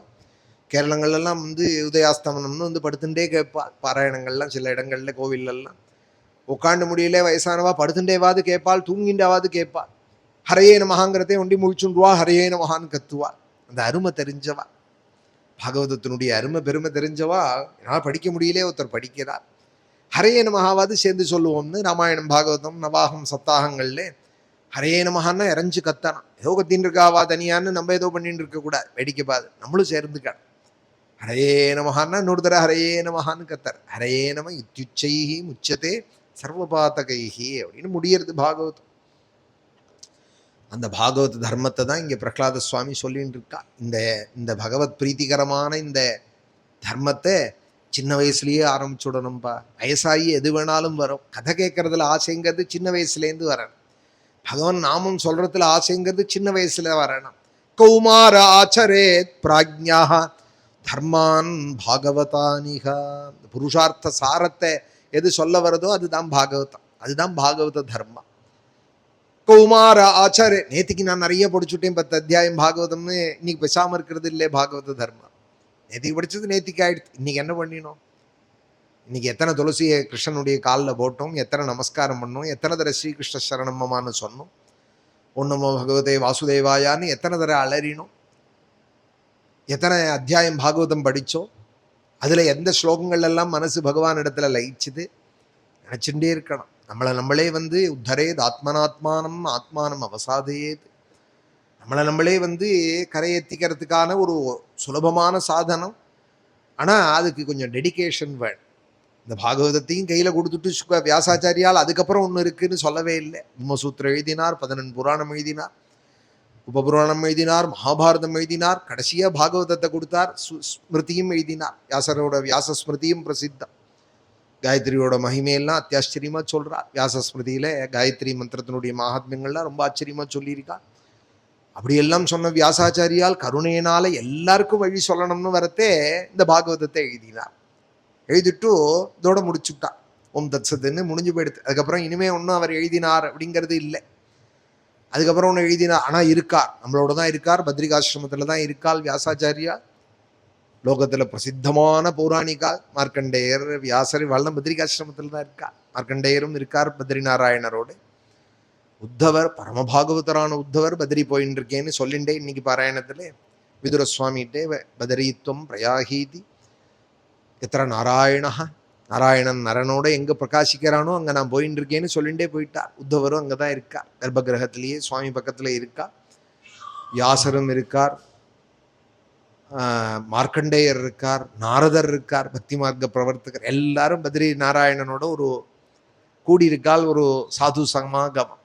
கேரளங்கள்லாம் உதயாஸ்தமனம்னு படுத்துட்டே கேட்பாள். பாராயணங்கள்லாம் சில இடங்களில் கோவிலெல்லாம் உட்காண்டு முடியல வயசானவா படுத்துட்டேவாது கேட்பாள், தூங்கிண்டாவது கேட்பாள். ஹரையே நமஹாங்கிறதே ஒண்டி முழிச்சுண்டுவா, ஹரையே நமஹான்னு கத்துவா. அந்த அருமை தெரிஞ்சவா, பாகவதத்தினுடைய அருமை பெருமை தெரிஞ்சவா. என்னால் படிக்க முடியலே ஒருத்தர் படிக்கிறார், ஹரையே நமஹாவாது சேர்ந்து சொல்லுவோம்னு ராமாயணம் பாகவதம் நவாகம் சப்தாகங்கள்ல ஹரே நமஹான்னா இறஞ்சு கத்தணும். ஏதோ கத்தின்னு இருக்காவா தனியான்னு நம்ம ஏதோ பண்ணிட்டு இருக்கக்கூடாது, வேடிக்கை பாது, நம்மளும் சேர்ந்துக்கணும். ஹரே நமஹான்னா இன்னொரு தர ஹரே நமஹான்னு கத்தார். ஹரே நம இத்யுச்சைஹி முச்சதே சர்வபாதகைஹி அப்படின்னு முடியறது பாகவதம். அந்த பாகவத தர்மத்தை தான் இங்கே பிரகலாத சுவாமி சொல்லிட்டு இருக்கா. இந்த பகவத் பிரீத்திகரமான இந்த தர்மத்தை சின்ன வயசுலயே ஆரம்பிச்சுடணும்பா. வயசாகி எது வேணாலும் வரும். கதை கேட்கறதுல ஆசைங்கிறது சின்ன வயசுலேருந்து வரணும். பகவான் நாமம் சொல்றதுல ஆசைங்கிறது சின்ன வயசுல வரணும். கௌமார ஆச்சரேத் பிராஜ்ஞா தர்மான் பாகவதானிகா. புருஷார்த்த சாரத்தை எது சொல்ல வருதோ அதுதான் பாகவதம், அதுதான் பாகவத தர்மம். கௌமார ஆச்சாரே, நேத்திக்கு நான் நிறைய படிச்சுட்டேன் 10 அத்தியாயம் பாகவதம்னு, இன்னைக்கு பேசாம இருக்கிறது இல்லை பாகவத தர்மம். நேத்திக்கு படிச்சது நேத்திக்கு ஆயிடுச்சு, இன்னைக்கு என்ன பண்ணினோம்? இன்னைக்கு எத்தனை துளசியை கிருஷ்ணனுடைய காலில் போட்டோம், எத்தனை நமஸ்காரம் பண்ணோம், எத்தனை தடவை ஸ்ரீகிருஷ்ண சரணம்மான்னு சொன்னோம், ஒன்னமோ பகவதே வாசுதேவாயான்னு எத்தனை தடவை அலறினோம், எத்தனை அத்தியாயம் பாகவதம் படித்தோம், அதில் எந்த ஸ்லோகங்கள் எல்லாம் மனசு பகவான் இடத்துல லயிச்சுது நினச்சுட்டே இருக்கணும். நம்மளே உத்தரேத் ஆத்மனாத்மானம் ஆத்மானம் அவசாதேத், நம்மளே கரையேற்றிக்கிறதுக்கான ஒரு சுலபமான சாதனம். ஆனால் அதுக்கு கொஞ்சம் டெடிகேஷன் வேணும். இந்த பாகவதத்தையும் கையில் கொடுத்துட்டு வியாசாச்சாரியால் அதுக்கப்புறம் ஒன்று இருக்குன்னு சொல்லவே இல்லை. பிரம்மசூத்திரம் எழுதினார், 11 புராணம் எழுதினார், உபபுராணம் எழுதினார், மகாபாரதம் எழுதினார், கடைசியாக பாகவதத்தை கொடுத்தார், ஸ்மிருதியும் எழுதினார். வியாச ஸ்மிருதியும் பிரசித்தம். காயத்ரியோட மகிமையெல்லாம் அத்தியாச்சரியமாக சொல்கிறார். வியாசஸ்மிருதியில் காயத்ரி மந்திரத்தினுடைய மகாத்மியங்கள்லாம் ரொம்ப ஆச்சரியமாக சொல்லியிருக்கார். அப்படியெல்லாம் சொன்ன வியாசாச்சாரியால் கருணையினால எல்லாருக்கும் வழி சொல்லணும்னு வரத்தே இந்த பாகவதத்தை எழுதினார். எழுதிட்டு இதோட முடிச்சுட்டார். ஓம் தத்சத்துன்னு முடிஞ்சு போயிடுது. அதுக்கப்புறம் இனிமே ஒன்றும் அவர் எழுதினார் அப்படிங்கிறது இல்லை. அதுக்கப்புறம் ஒன்று எழுதினார், ஆனால் இருக்கார், நம்மளோட தான் இருக்கார், பத்ரிகாசிரமத்தில் தான் இருக்காள் வியாசாச்சாரியா. லோகத்தில் பிரசித்தமான பௌராணிகால் மார்க்கண்டேயர், வியாசர் இவெல்லாம் பத்ரிகாசிரமத்தில் தான் இருக்கார். மார்க்கண்டேயரும் இருக்கார் பத்ரிநாராயணரோடு. உத்தவர், பரமபாகவதரான உத்தவர் பத்ரி போயின்னு இருக்கேன்னு சொல்லிண்டே இன்னைக்கு பாராயணத்தில் விதுர சுவாமிகிட்டே பதரீத்வம் பிரயாகீதி எத்தனை நாராயணா, நாராயணன் நரனோட எங்கே பிரகாசிக்கிறானோ அங்கே நான் போயின்னு இருக்கேன்னு சொல்லிகிட்டே போயிட்டார். உத்தவரும் அங்கே தான் இருக்கார், கர்ப்ப கிரகத்திலேயே சுவாமி பக்கத்தில் இருக்கார். வியாசரும் இருக்கார், மார்க்கண்டேயர் இருக்கார், நாரதர் இருக்கார், பக்தி மார்க்க பிரவர்த்தகர் எல்லாரும் பத்ரி நாராயணனோட ஒரு கூடியிருக்கால். ஒரு சாது சமாகமம்.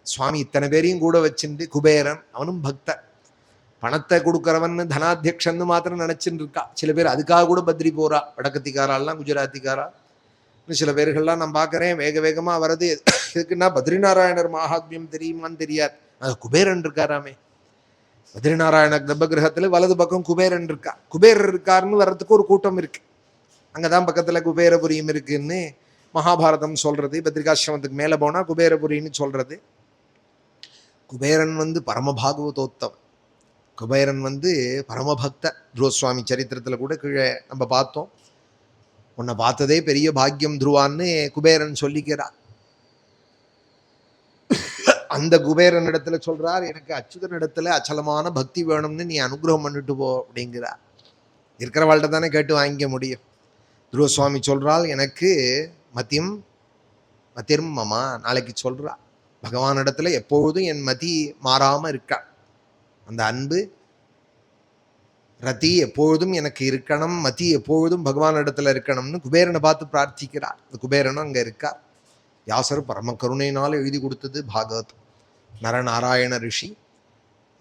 சுவாமி இத்தனை பேரையும் கூட வச்சுட்டு, குபேரன் அவனும் பக்தர், பணத்தை கொடுக்குறவன் தனாத்தியக்ஷன்னு மாத்திரம் நினச்சின்னு இருக்கா. சில பேர் அதுக்காக கூட பத்ரி போறா. வடக்கத்திக்காராலாம் குஜராத்திக்காரா சில பேர்கள்லாம் நான் பார்க்குறேன் வேக வேகமாக வர்றது. இதுக்குன்னா பத்ரிநாராயணர் மகாத்மியம் தெரியுமான்னு தெரியாது. அது குபேரன் இருக்காராமே. பத்ரிநாராயண கர்ப்பகிரகத்தில் வலது பக்கம் குபேரன் இருக்கா. குபேரர் இருக்காருன்னு வர்றதுக்கு ஒரு கூட்டம் இருக்கு. அங்கதான் பக்கத்துல குபேரபுரியும் இருக்குன்னு மகாபாரதம் சொல்றது. பத்ரிகாசிரமத்துக்கு மேல போனா குபேரபுரின்னு சொல்றது. குபேரன் பரமபாகவதோத்தம். குபேரன் பரமபக்த. துருவசுவாமி சரித்திரத்துல கூட கீழே நம்ம பார்த்தோம். உன்னை பார்த்ததே பெரிய பாக்கியம் துருவான்னு குபேரன் சொல்லிக்கிறார். அந்த குபேரன் இடத்துல சொல்றார், எனக்கு அச்சுதன் இடத்துல அச்சலமான பக்தி வேணும்னு நீ அனுகிரகம் பண்ணிட்டு போ அப்படிங்கிறார். இருக்கிறவாள்கிட்ட தானே கேட்டு வாங்கிக்க முடியும். துருவசுவாமி சொல்றாள், எனக்கு மத்தியம் மாமா நாளைக்கு சொல்றா. பகவான் இடத்துல எப்பொழுதும் என் மதி மாறாம இருக்கா. அந்த அன்பு ரதி எப்பொழுதும் எனக்கு இருக்கணும், மதி எப்பொழுதும் பகவான் இடத்துல இருக்கணும்னு குபேரனை பார்த்து பிரார்த்திக்கிறார். இந்த குபேரனும் அங்க இருக்கார். வியாசர் பரம கருணையினால் எழுதி கொடுத்தது பாகவதம். நரநாராயண ரிஷி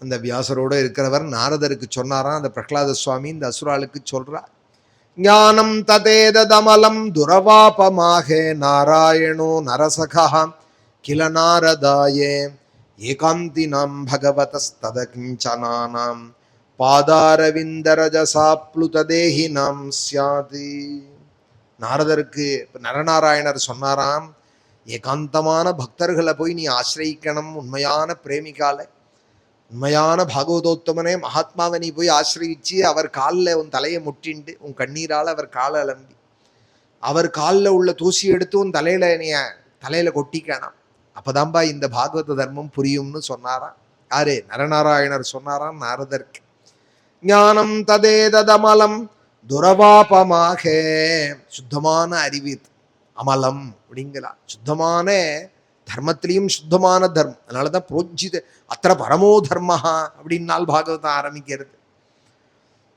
அந்த வியாசரோடு இருக்கிறவர் நாரதருக்கு சொன்னாராம். அந்த பிரகலாத சுவாமி இந்த அசுராளுக்கு சொல்றார், ஞானம் ததேதமலம் துரவாபமாக நாராயணோ நரசகா கில நாரதாயே ஏகாந்தினாம் பகவதஸ்தத கிஞ்சனானாம் பாதாரவிந்தரஜசாப்ளுததேஹினாம் ஸ்யாதி. நாரதருக்கு நரநாராயணர் சொன்னாராம், ஏகாந்தமான பக்தர்களை போய் நீ ஆசிரியிக்கணும். உண்மையான பிரேமிகால, உண்மையான பாகவதோத்தமனே மகாத்மாவை நீ போய் ஆசிரியிச்சு அவர் காலில் உன் தலையை முட்டிண்டு உன் கண்ணீரால் அவர் காலை அலம்பி அவர் காலில் உள்ள தூசி எடுத்து உன் தலையில கொட்டிக்கணும். அப்பதான்பா இந்த பாகவத தர்மம் புரியும்னு சொன்னாராம். யாரு? நரநாராயணர் சொன்னாராம் நாரதருக்கு. ஞானம் ததேதமலம் துரவாபமாக, சுத்தமான அறிவு அமலம் அப்படிங்கிறார். சுத்தமான தர்மத்திலையும் சுத்தமான தர்மம். அதனாலதான் புரோஜித அத்திர பரமோ தர்மஹா அப்படின்னால் பாகவதம் ஆரம்பிக்கிறது.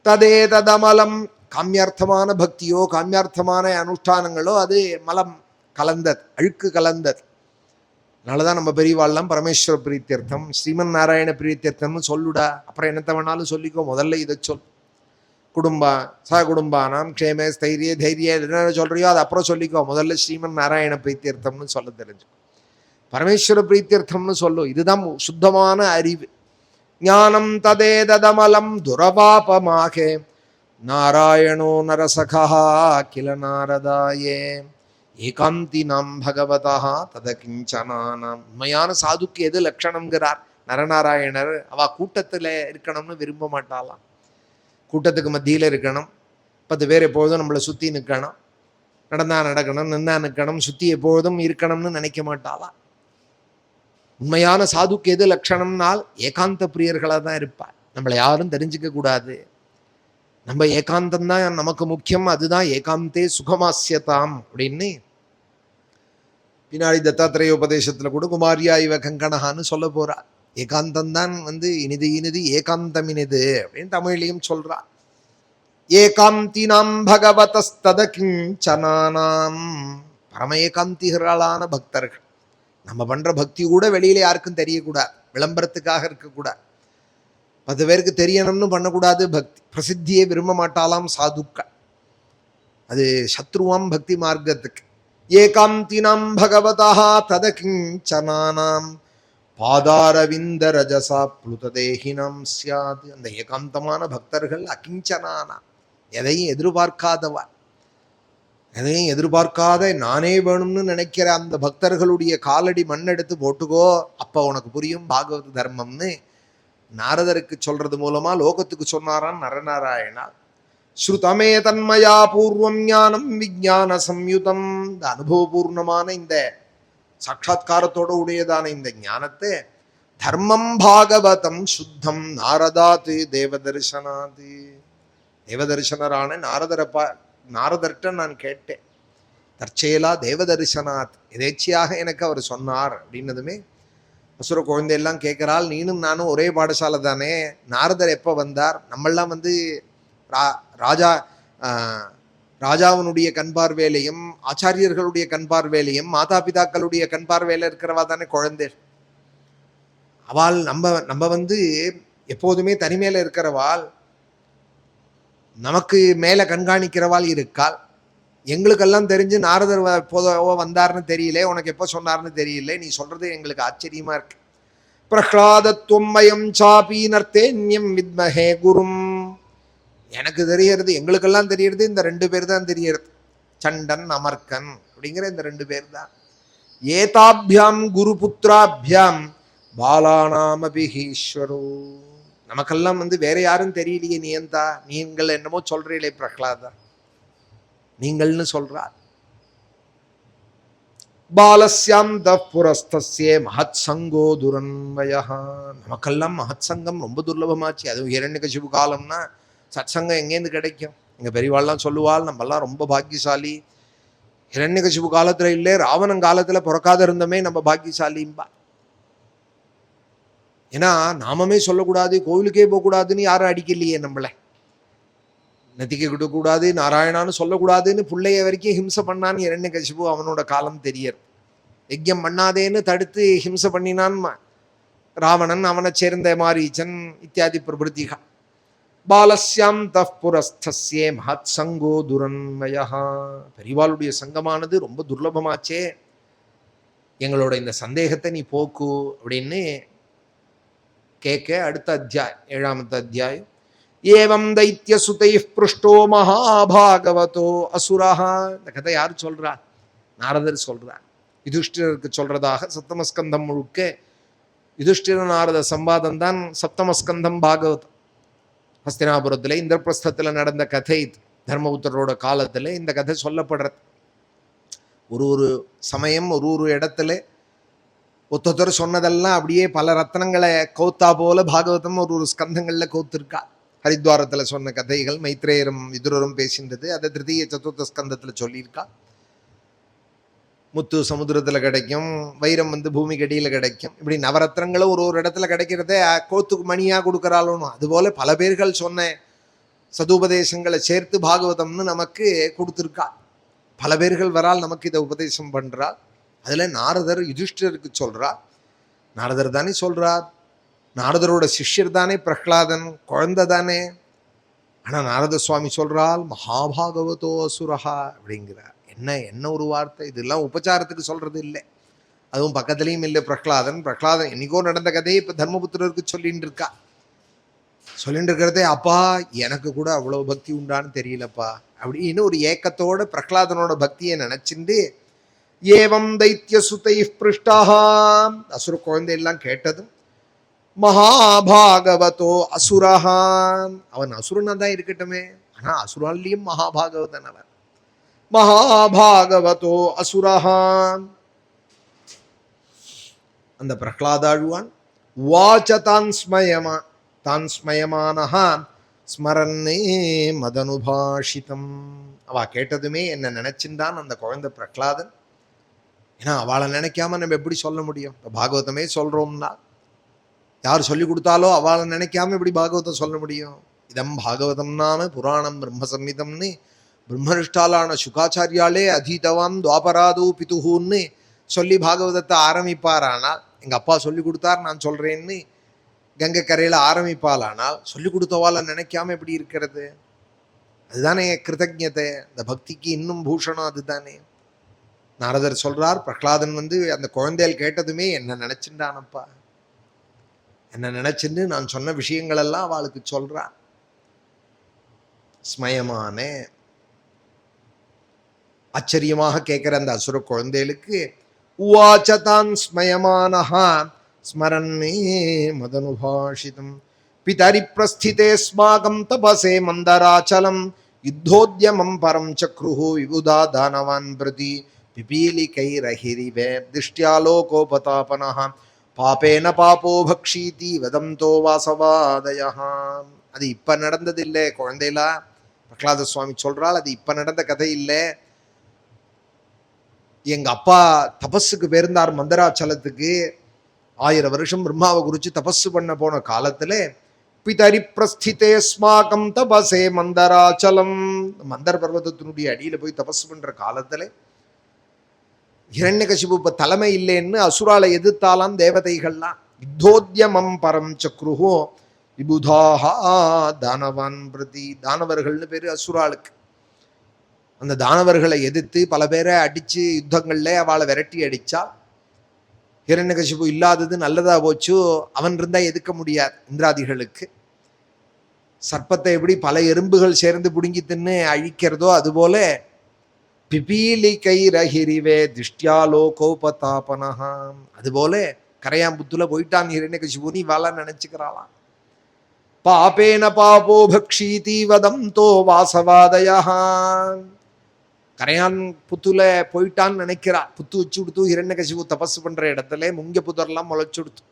ததே ததமலம், காமியார்த்தமான பக்தியோ காமியார்த்தமான அனுஷ்டானங்களோ அது மலம் கலந்தது, அழுக்கு கலந்தது. அதனாலதான் நம்ம பெரியவாள்லாம் பரமேஸ்வர பிரீத்தியர்த்தம், ஸ்ரீமன் நாராயண பிரீத்தியர்த்தம்னு சொல்லுடா, அப்புறம் என்னத்த வேணாலும் சொல்லிக்கோ, முதல்ல இதை சொல். குடும்பா ச குடும்பானாம் க்ஷேம ஸ்தைரிய தைரிய என்ன சொல்றியோ அது அப்புறம் சொல்லிக்கோ, முதல்ல ஸ்ரீமன் நாராயண பிரீத்தியர்த்தம்னு சொல்ல தெரிஞ்சு, பரமேஸ்வர பிரீத்தியர்த்தம்னு சொல்லும். இதுதான் சுத்தமான அறிவு. ஞானம் ததே ததமலம் துரபாபமாக நாராயணோ நரசகா கில நாரதாயே ஏகாந்தினாம் பகவதா தத கிஞ்சனானாம். உண்மையான சாதுக்கு எது லட்சணம்ங்கிறார் நரநாராயணர். அவ கூட்டத்தில் இருக்கணும்னு விரும்ப மாட்டாளாம். கூட்டத்துக்கு மத்தியில் இருக்கணும், 10 பேர் எப்பொழுதும் நம்மளை சுற்றி நிற்கணும், நடந்தா நடக்கணும், நின்னா நிற்கணும், சுற்றி எப்பொழுதும் இருக்கணும்னு நினைக்க மாட்டாளாம். உண்மையான சாதுக்கு எது லட்சணம்னால் ஏகாந்த பிரியர்களாக தான் இருப்பார். நம்மளை யாரும் தெரிஞ்சுக்க கூடாது, நம்ம ஏகாந்தம் தான் நமக்கு முக்கியம், அதுதான் ஏகாந்தே சுகமாசியதாம் அப்படின்னு பின்னாடி தத்தாத்திரேய உபதேசத்துல கூட குமாரியா இவ கங்கணஹான்னு சொல்ல போறா. ஏகாந்தம்தான் இனிது இனிது ஏகாந்தம் இனிது அப்படின்னு தமிழ்லையும் சொல்றா. ஏகாந்தினாம் பகவதஸ்தத கிஞ்சனானாம், பரம ஏகாந்திகளான பக்தர்கள். நம்ம பண்ற பக்தி கூட வெளியில யாருக்கும் தெரியக்கூடாது, விளம்பரத்துக்காக இருக்கக்கூடாது, 10 பேருக்கு தெரியணும்னு பண்ணக்கூடாது. பக்தி பிரசித்தியை விரும்ப மாட்டாலாம் சாதுக்கள், அது சத்ருவாம் பக்தி மார்க்கத்துக்கு. ஏகாந்தினாம் பகவதா தத கிஞ்சனானாம் பாதாரவிந்த ரஜசா புளுததேகினம் சியாது. அந்த ஏகாந்தமான பக்தர்கள் அகிஞ்சனானா, எதையும் எதிர்பார்க்காதவா, எதையும் எதிர்பார்க்காத நானே வேணும்னு நினைக்கிற அந்த பக்தர்களுடைய காலடி மண்ணெடுத்து போட்டுக்கோ, அப்ப உனக்கு புரியும் பாகவத தர்மம்னு நாரதருக்கு சொல்றது மூலமா லோகத்துக்கு சொன்னாரான் நரநாராயணா. ஸ்ருதமே தன்மயா பூர்வம் ஞானம் விஜான சம்யுதம். இந்த அனுபவபூர்ணமான இந்த சாட்சா்காரத்தோட உடையதான இந்த ஞானத்தை தர்மம் பாகவதம் சுத்தம் நாரதாத்து தேவதர்சனாது. தேவதர்சனரான நாரதர்கிட்ட நான் கேட்டேன், தற்செயலா தேவதர்சனாத், எதேச்சியாக எனக்கு அவர் சொன்னார் அப்படின்னதுமே அசுர குழந்தையெல்லாம் கேட்கிறாள், நீனும் நானும் ஒரே பாடசாலை தானே, நாரதர் எப்போ வந்தார்? நம்மெல்லாம் ராஜா ராஜாவினுடைய கண்பார்வேலையும் ஆச்சாரியர்களுடைய கண்பார்வேலையும் மாதா பிதாக்களுடைய கண்பார்வேல இருக்கிறவா தானே குழந்தை. அவள் நம்ம எப்போதுமே தனிமேல இருக்கிறவாள், நமக்கு மேல கண்காணிக்கிறவாள் இருக்காள். எங்களுக்கெல்லாம் தெரிஞ்சு நாரதர் வந்தார்னு தெரியல, உனக்கு எப்போ சொன்னார்னு தெரியல, நீ சொல்றது எங்களுக்கு ஆச்சரியமா இருக்கு. பிரஹ்லாதத்வம் சாபி நர்த்தேன்யம் வித்மஹே குரும். எனக்கு தெரியறது, எங்களுக்கெல்லாம் தெரியறது இந்த 2 பேர் தான் தெரியறது, சண்டன் அமர்கன் அப்படிங்கிற இந்த 2 பேர் தான். ஏதாபியாம் குரு புத்திராபியாம் பாலானாமபிஹீஸ்வரோ. நமக்கெல்லாம் வேற யாரும் தெரியலையே, நீங்கள் என்னமோ சொல்றீங்களே பிரஹ்லாதா, நீங்கள்னு சொல்றார். பாலஸ்யாம் தப்புரஸ்தஸ்யே மகத் சங்கோ துரன்வயா. நமக்கெல்லாம் மகத் சங்கம் ரொம்ப துர்லபமாச்சு. அதுவும் ஹிரண்யகசிபு காலம்னா சத்சங்கம் எங்கேருந்து கிடைக்கும்? எங்க பெரியவாள்லாம் சொல்லுவாள், நம்மெல்லாம் ரொம்ப பாக்கியசாலி, ஹிரண்யகசிபு காலத்துல இல்லை ராவணன் காலத்துல பிறக்காத இருந்தமே நம்ம பாக்கியசாலிம்பா. ஏன்னா நாமமே சொல்லக்கூடாது, கோவிலுக்கே போகக்கூடாதுன்னு யாரும் அடிக்கலையே, நம்மளை நதிக்கு விடக்கூடாது, நாராயணான்னு சொல்லக்கூடாதுன்னு பிள்ளைய வரைக்கும் ஹிம்சை பண்ணான்னு ஹிரண்யகசிபு அவனோட காலம் தெரியறது. யஜ்யம் பண்ணாதேன்னு தடுத்து ஹிம்சை பண்ணினான் ராவணன், அவனை சேர்ந்த மாரீச்சன் இத்தியாதி பிரபுத்திகா. பாலஸ்யாம் தப்புரஸ்தஸ்யே மகத் சங்கோ துரன்வயா. பெரிவாளுடைய சங்கமானது ரொம்ப துர்லபமாச்சே, எங்களோட இந்த சந்தேகத்தை நீ போக்கு அப்படின்னு கேட்க அடுத்த அத்தியாயம் 7வது அத்தியாயம். ஏவம் தைத்திய சுதை புருஷ்டோ மகாபாகவதோ அசுரஹா. இந்த கதை யாரு சொல்றா? நாரதர் சொல்றார். யுதிஷ்டிரருக்கு சொல்றதாக சப்தமஸ்கந்தம் முழுக்க யுதிஷ்டிர நாரத சம்பாதம் தான் சப்தமஸ்கந்தம் பாகவதம். ஹஸ்தினாபுரத்தில் இந்திரபிரஸ்தத்தில் நடந்த கதை இது. தர்மபுத்திரோட காலத்தில் இந்த கதை சொல்லப்படுறது. ஒரு சமயம் ஒரு இடத்துல ஒத்தொத்தர் சொன்னதெல்லாம் அப்படியே பல ரத்னங்களை கௌத்தா போல பாகவதம் ஒரு ஸ்கந்தங்களில் கௌத்திருக்கா. ஹரித்வாரத்தில் சொன்ன கதைகள் மைத்ரேயரும் விதுரரும் பேசின்றது, அதை திருத்தீய சதுர்த்த ஸ்கந்தத்தில் சொல்லியிருக்கா. முத்து சமுத்திரத்தில் கிடைக்கும், வைரம் பூமி கடியில் கிடைக்கும். இப்படி நவரத்னங்களும் ஒரு இடத்துல கிடைக்கிறதே கோத்துக்கு மணியாக கொடுக்குறாலும். அதுபோல் பல பேர்கள் சொன்ன சதுபதேசங்களை சேர்த்து பாகவதம்னு நமக்கு கொடுத்துருக்கா. பல பேர்கள் வரால் நமக்கு இதை உபதேசம் பண்ணுறார். அதில் நாரதர் யுதிஷ்டருக்கு சொல்கிறார். நாரதர் தானே சொல்கிறார், நாரதரோட சிஷ்யர் தானே பிரஹ்லாதன், குழந்தை தானே. ஆனால் நாரத சுவாமி சொல்கிறால் மகாபாகவதோ அசுரஹா அப்படிங்கிறார். என்ன ஒரு வார்த்தை! இதெல்லாம் உபச்சாரத்துக்கு சொல்கிறது இல்லை, அதுவும் பக்கத்துலேயும் இல்லை. பிரஹ்லாதன் என்னைக்கோ நடந்த கதையை இப்போ தர்மபுத்திரருக்கு சொல்லிட்டு இருக்கா. சொல்லிட்டு இருக்கிறதே, அப்பா எனக்கு கூட அவ்வளோ பக்தி உண்டான்னு தெரியலப்பா அப்படின்னு ஒரு ஏக்கத்தோட பிரஹ்லாதனோட பக்தியை நினைச்சுண்டு ஏவம் தைத்திய சுதை பிருஷ்டாஹா, அசுர குழந்தையெல்லாம் கேட்டதும் மகாபாகவதோ அசுரஹான், அவன் அசுரனா தான் இருக்கட்டுமே, ஆனா அசுராலையும் மகாபாகவதன் அவன். மகாபாகவதோ அசுரஹான். அந்த பிரஹ்லாதாழ்வான் வாச்சதான் ஸ்மயமானஹா ஸ்மரன்னே மதனுபாஷிதம். அவ கேட்டதுமே என்ன நினைச்சுட்டான் அந்த குழந்தை பிரஹ்லாதன். ஏன்னா அவளை நினைக்காம நம்ம எப்படி சொல்ல முடியும்? இப்போ பாகவதமே சொல்றோம்னா யார் சொல்லி கொடுத்தாலோ அவளை நினைக்காம எப்படி பாகவதம் சொல்ல முடியும்? இதம் பாகவதம் நாம புராணம் பிரம்ம சம்மிதம்னு பிரம்மனிஷ்டாலான சுகாச்சாரியாலே அதீதவாம் துவாபராது பிதுகுன்னு சொல்லி பாகவதத்தை ஆரம்பிப்பாரானால், எங்கள் அப்பா சொல்லி கொடுத்தார் நான் சொல்கிறேன்னு கங்கை கரையில் ஆரம்பிப்பாளானால், சொல்லி கொடுத்தவாளை நினைக்காம எப்படி இருக்கிறது? அதுதானே கிருதஜ்ஞதை. அந்த பக்திக்கு இன்னும் பூஷணம் அதுதானே. நாரதர் சொல்றார், பிரஹ்லாதன் அந்த குழந்தைகள் கேட்டதுமே என்ன நினைச்சுட்டானப்பா, என்ன நினைச்சுன்னு நான் சொன்ன விஷயங்கள் எல்லாம் அவளுக்கு சொல்றான். ஸ்மயமான ஆச்சரியமாக கேட்கிற அந்த அசுர குழந்தைகளுக்கு உவாச்சதான் ஸ்மயமானஹா ஸ்மரன்னே மதனுபாஷிதம் பிதரி பிரஸ்திதே ஸ்மாகம் தபசே மந்தராச்சலம் யுத்தோத்யமம் பரம் சக்ருஹு விபுதா தானவான் பிரதி பிபீலிகைரஹிரிவே திஷ்டியாலோகோபதாபனஹ பாபேன பாபோ பக்ஷீதி வதந்தோ வாசவாதயஹ. அது இப்ப நடந்தது இல்லை குழந்தைலா. பிரஹ்லாத சுவாமி சொல்றாள், அது இப்ப நடந்த கதை இல்லை. எங்க அப்பா தபஸுக்கு பேர்ந்தார் மந்தராச்சலத்துக்கு. 1000 வருஷம் பிரம்மாவை குறிச்சு தபஸு பண்ண போன காலத்துல பிதரி பிரஸ்திதே ஸ்மாகம் தபசே மந்தராச்சலம், மந்தர பர்வதத்தினுடைய அடியில போய் தபஸ் பண்ற காலத்துல ஹிரண்யகசிபு இப்ப தலைமை இல்லைன்னு அசுராலை எதிர்த்தாலாம் தேவதைகள்லாம். யுத்தோத்யமம் பரம் சக்ருஹோ விபுதாஹா தானவான் பிரதி. தானவர்கள்னு பேரு அசுராளுக்கு. அந்த தானவர்களை எதிர்த்து பல பேரை அடிச்சு யுத்தங்கள்ல அவளை விரட்டி அடிச்சா. ஹிரண்யகசிபு இல்லாதது நல்லதா போச்சு, அவன் இருந்தா எதுக்க முடியாது இந்திராதிகளுக்கு. சர்ப்பத்தை எப்படி பல எறும்புகள் சேர்ந்து பிடுங்கி தின்னு அழிக்கிறதோ அதுபோல பிபீலிகைரஹிரிவே திஷ்டியாலோகோபதாபனஹா, அதுபோல கரையாம்புத்துல போயிட்டான் ஹிரண்யகசிபுன்னு இவாளா நினைச்சுக்கிறாளாம். பாபேன பாபோ பக்ஷீதி வதந்தோ வாசவாதயஹா. கரையான் புத்துல போயிட்டான்னு நினைக்கிறா. புத்து வச்சு கொடுத்து ஹிரண்யகசிபு தபஸ் பண்ற இடத்துல முங்க புதர்லாம் முளைச்சு கொடுத்து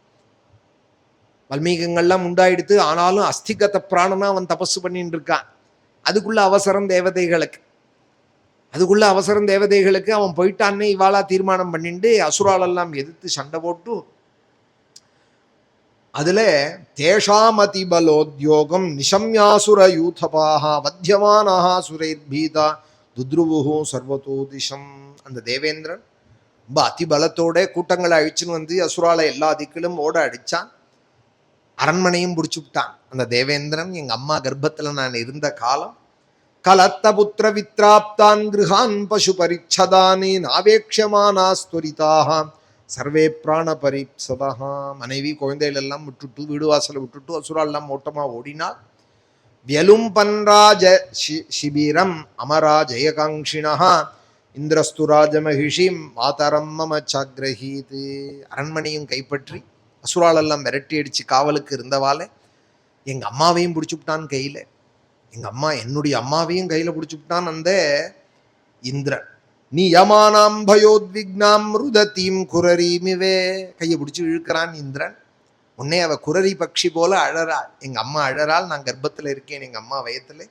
வல்மீகங்கள்லாம் உண்டாயிடுத்து. ஆனாலும் அஸ்திகத பிராணனா அவன் தபஸ் பண்ணிட்டு இருக்கான். அதுக்குள்ள அவசரம் தேவதைகளுக்கு அவன் போயிட்டான்னே இவாளா தீர்மானம் பண்ணிட்டு அசுராலெல்லாம் எதிர்த்து சண்டை போட்டு அதுல தேஷாமதி பலோத்யோகம் நிஷம்யாசுர யூதபாஹா வத்தியமானஹா சுரைர்பீதா துத்ருவுஹு சர்வதோ திசம். அந்த தேவேந்திரன் ரொம்ப அதிபலத்தோட கூட்டங்களை அழிச்சுன்னு அசுரால எல்லா திக்கிலும் ஓட அடிச்சான். அரண்மனையும் பிடிச்சு விட்டான் அந்த தேவேந்திரன். எங்க அம்மா கர்ப்பத்துல நான் இருந்த காலம் கலத்த புத்திர வித்ராப்தான் கிருஹான் பசு பரிச்சதானி நாவேக்ஷமானாஸ்துரிதாக சர்வே பிராண பரிப்சதா. மனைவி குழந்தைகள் எல்லாம் விட்டுட்டு வீடு வாசலை விட்டுட்டு அசுராலாம் ஓட்டமா ஓடினாள். வியலும் பன்ராஜ சிபிரம் அமரா ஜெயகாங்ஷிணா இந்திரஸ்து ராஜமகிஷிம் மாதரம் மம சாக்ரஹீது. அரண்மனையும் கைப்பற்றி அசுராலெல்லாம் விரட்டி அடிச்சு காவலுக்கு இருந்தவாளே எங்க அம்மாவையும் பிடிச்சுட்டான் கையில. எங்க அம்மா என்னுடைய அம்மாவையும் கையில பிடிச்சுட்டான் அந்த இந்திரன். நியமானாம் பயோத்விக்னாம் ருததீம் குரரீமிவே. கையை பிடிச்சு இழுக்கிறான் இந்திரன். உன்னே அவ குரரி பக்ஷி போல அழறாள். எங்க அம்மா அழறாள், நான் கர்ப்பத்துல இருக்கேன் எங்க அம்மா வயத்துல.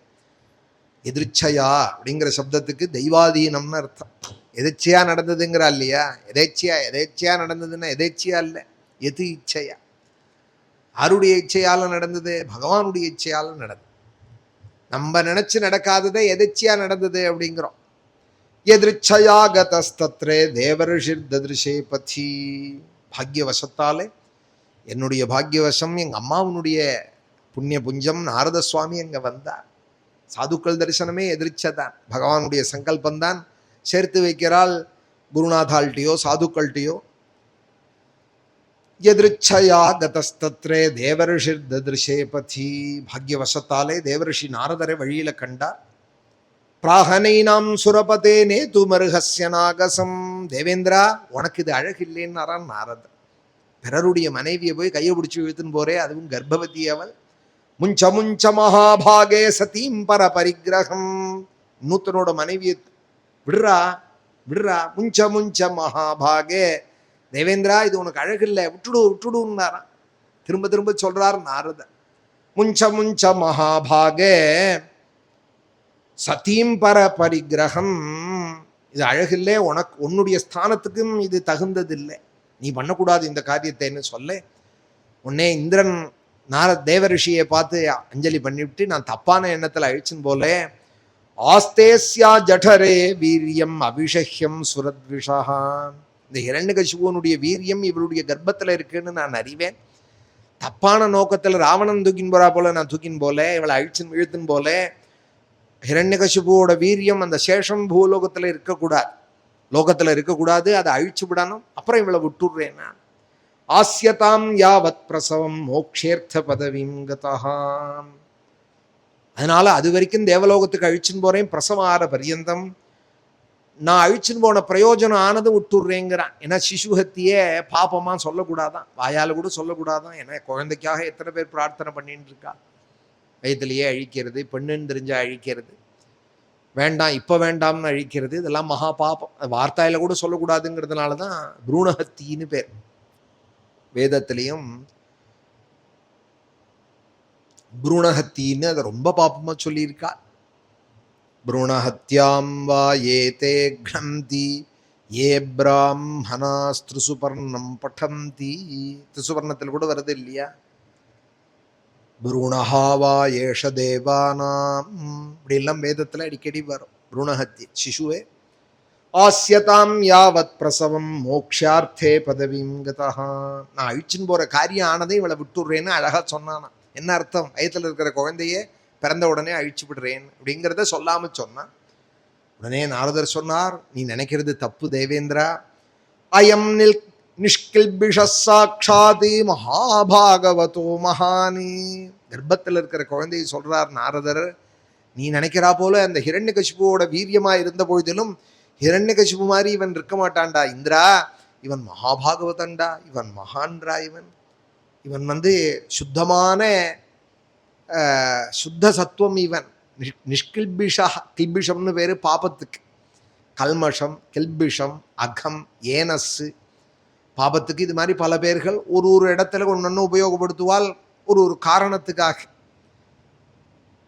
எதிர்ச்சையா அப்படிங்கிற சப்தத்துக்கு தெய்வாதீனம்னு அர்த்தம். எதேச்சையா நடந்ததுங்கிறா இல்லையா? எதேச்சையா நடந்ததுன்னா எதேச்சையா இல்லை, எது இச்சையா. யாருடைய இச்சையால நடந்தது? பகவானுடைய இச்சையால நடந்தது. நம்ம நினைச்சு நடக்காததை எதேச்சையா நடந்தது அப்படிங்கிறோம். எதிர்ச்சயா கதஸ்தத்ரே தேவரிஷிர் ததிருஷே பதி. பாக்யவசத்தாலே, என்னுடைய பாக்யவசம், எங்க அம்மாவனுடைய புண்ணிய புஞ்சம், நாரத சுவாமி அங்க வந்தார். சாதுக்கள் தரிசனமே எதிர்ச்சதான், பகவானுடைய சங்கல்பந்தான் சேர்த்து வைக்கிறாள் குருநாதால்ட்டையோ சாதுக்கள்கிட்டையோ. எதிர்ச்சயா கதஸ்தத்ரே தேவரிஷிர் ததிருஷே பதி. பாக்யவசத்தாலே தேவரிஷி நாரதரை வழியில கண்டார். பிராகனைனாம் சுரபதே நேது மருகஸ்ய நாகசம். தேவேந்திரா, உனக்கு இது அழகில்லைன்னாரான் நாரதர். பிறருடைய மனைவியை போய் கையை பிடிச்சி இழுத்துன்னு போறே, அதுவும் கர்ப்பவதி அவள். முஞ்ச முஞ்ச மகாபாகே சதீம் பர பரிகிரகம். நூத்தனோட மனைவியை விடுறா விடுறா, முஞ்ச முஞ்ச மகாபாகே. தேவேந்திரா, இது உனக்கு அழகில்லை, விட்டுடுன்னாரான். திரும்ப திரும்ப சொல்றார் நாரதர். முஞ்ச முஞ்ச மகாபாகே சதீம் பர பரிகிரகம். இது அழகில்லை, உனக்கு உன்னுடைய ஸ்தானத்துக்கும் இது தகுந்ததில்லை, நீ பண்ணக்கூடாது இந்த காரியத்தைன்னு சொல்ல, உன்னே இந்திரன் தேவரிஷியை பார்த்து அஞ்சலி பண்ணிவிட்டு, நான் தப்பான எண்ணத்தில் அழிச்சுன்னு போல, ஆஸ்தேஸ்யா ஜடரே வீரியம் அபிஷஹ்யம் சுரத்விஷா. இந்த ஹிரண்யகசிபுவனுடைய வீரியம் இவருடைய கர்ப்பத்தில் இருக்குன்னு நான் அறிவேன். தப்பான நோக்கத்தில் ராவணன் தூக்கின் போறா போல நான் தூக்கின் போல, இவளை அழிச்சுன்னு இழுத்துன்னு போல. ஹிரண்யகசிபுவோட வீரியம் அந்த சேஷம் பூலோகத்தில் இருக்கக்கூடாது, லோகத்தில் இருக்கக்கூடாது, அதை அழிச்சு விடணும். அப்புறம் இவளை விட்டுடுறேன் நான். ஆஸ்யதாம் யாவத் பிரசவம் மோக்ஷேர்த்த பதவிம் கதஹாம். அதனால அது வரைக்கும் தேவலோகத்துக்கு அழிச்சுன்னு போறேன், பிரசவம் ஆற பரியந்தம். நான் அழிச்சுன்னு போன பிரயோஜனம் ஆனது விட்டுடுறேங்கிறான். ஏன்னா சிசுஹத்தியே பாப்பமா சொல்லக்கூடாதான், வாயால் கூட சொல்லக்கூடாதான். ஏன்னா குழந்தைக்காக எத்தனை பேர் பிரார்த்தனை பண்ணிட்டு இருக்கா. வயத்திலேயே அழிக்கிறது, பெண்ணுன்னு தெரிஞ்சா அழிக்கிறது, வேண்டாம் இப்போ வேண்டாம்னு அழிக்கிறது, இதெல்லாம் மகா பாப்பம். வார்த்தையில கூட சொல்லக்கூடாதுங்கிறதுனால தான் புரூணஹத்தின்னு பேர். வேதத்திலையும் புரூணஹத்தின்னு அதை ரொம்ப பாப்பமா சொல்லியிருக்கா. புரூணஹத்யாம் வா ஏதே க்னந்தி ஏ பிராமணாஸ் திரிசுபர்ணம் படந்தி. திரிசுபர்ணத்தில் கூட வருது இல்லையா, புரூணஹாவா ஏஷ தேவானாம், இப்படி எல்லாம் வேதத்தில் அடிக்கடி வரும். புரூணஹத்தி சிசுவே. ஆஸ்யதாம் யாவத் பிரசவம் மோக்ஷார்த்தே பதவிம் கதஹா. நான் அழிச்சுன்னு போற காரியம் ஆனதை இவளை விட்டுடுறேன்னு அழகா சொன்னானா. என்ன அர்த்தம்? வயத்துல இருக்கிற குழந்தையே பிறந்த உடனே அழிச்சு விடுறேன் அப்படிங்கிறத சொல்லாம சொன்னான். உடனே நாரதர் சொன்னார், நீ நினைக்கிறது தப்பு தேவேந்திரா. அயம் நிஷ்கில்பிஷ சாட்சாதி மகாபாகவதோ மகானி. கர்ப்பத்தில் இருக்கிற குழந்தையை சொல்றார் நாரதர். நீ நினைக்கிறா போல அந்த ஹிரண்யகசிபுவோட வீரியமா இருந்த பொழுதிலும் ஹிரண்யகசிபு மாதிரி இவன் இருக்க மாட்டான்டா இந்திரா. இவன் மகாபாகவதன்டா, இவன் மகான்ரா. இவன் சுத்தமான சுத்த சத்துவம். இவன் நிஷ்கில்பிஷா. கில்பிஷம்னு பேரு பாபத்துக்கு. கல்மஷம், கில்பிஷம், அகம், ஏனஸ்ஸு. பாபத்துக்கு இது மாதிரி பல பேர்கள் ஒரு இடத்துல ஒன்று உபயோகப்படுத்துவால் ஒரு காரணத்துக்காக.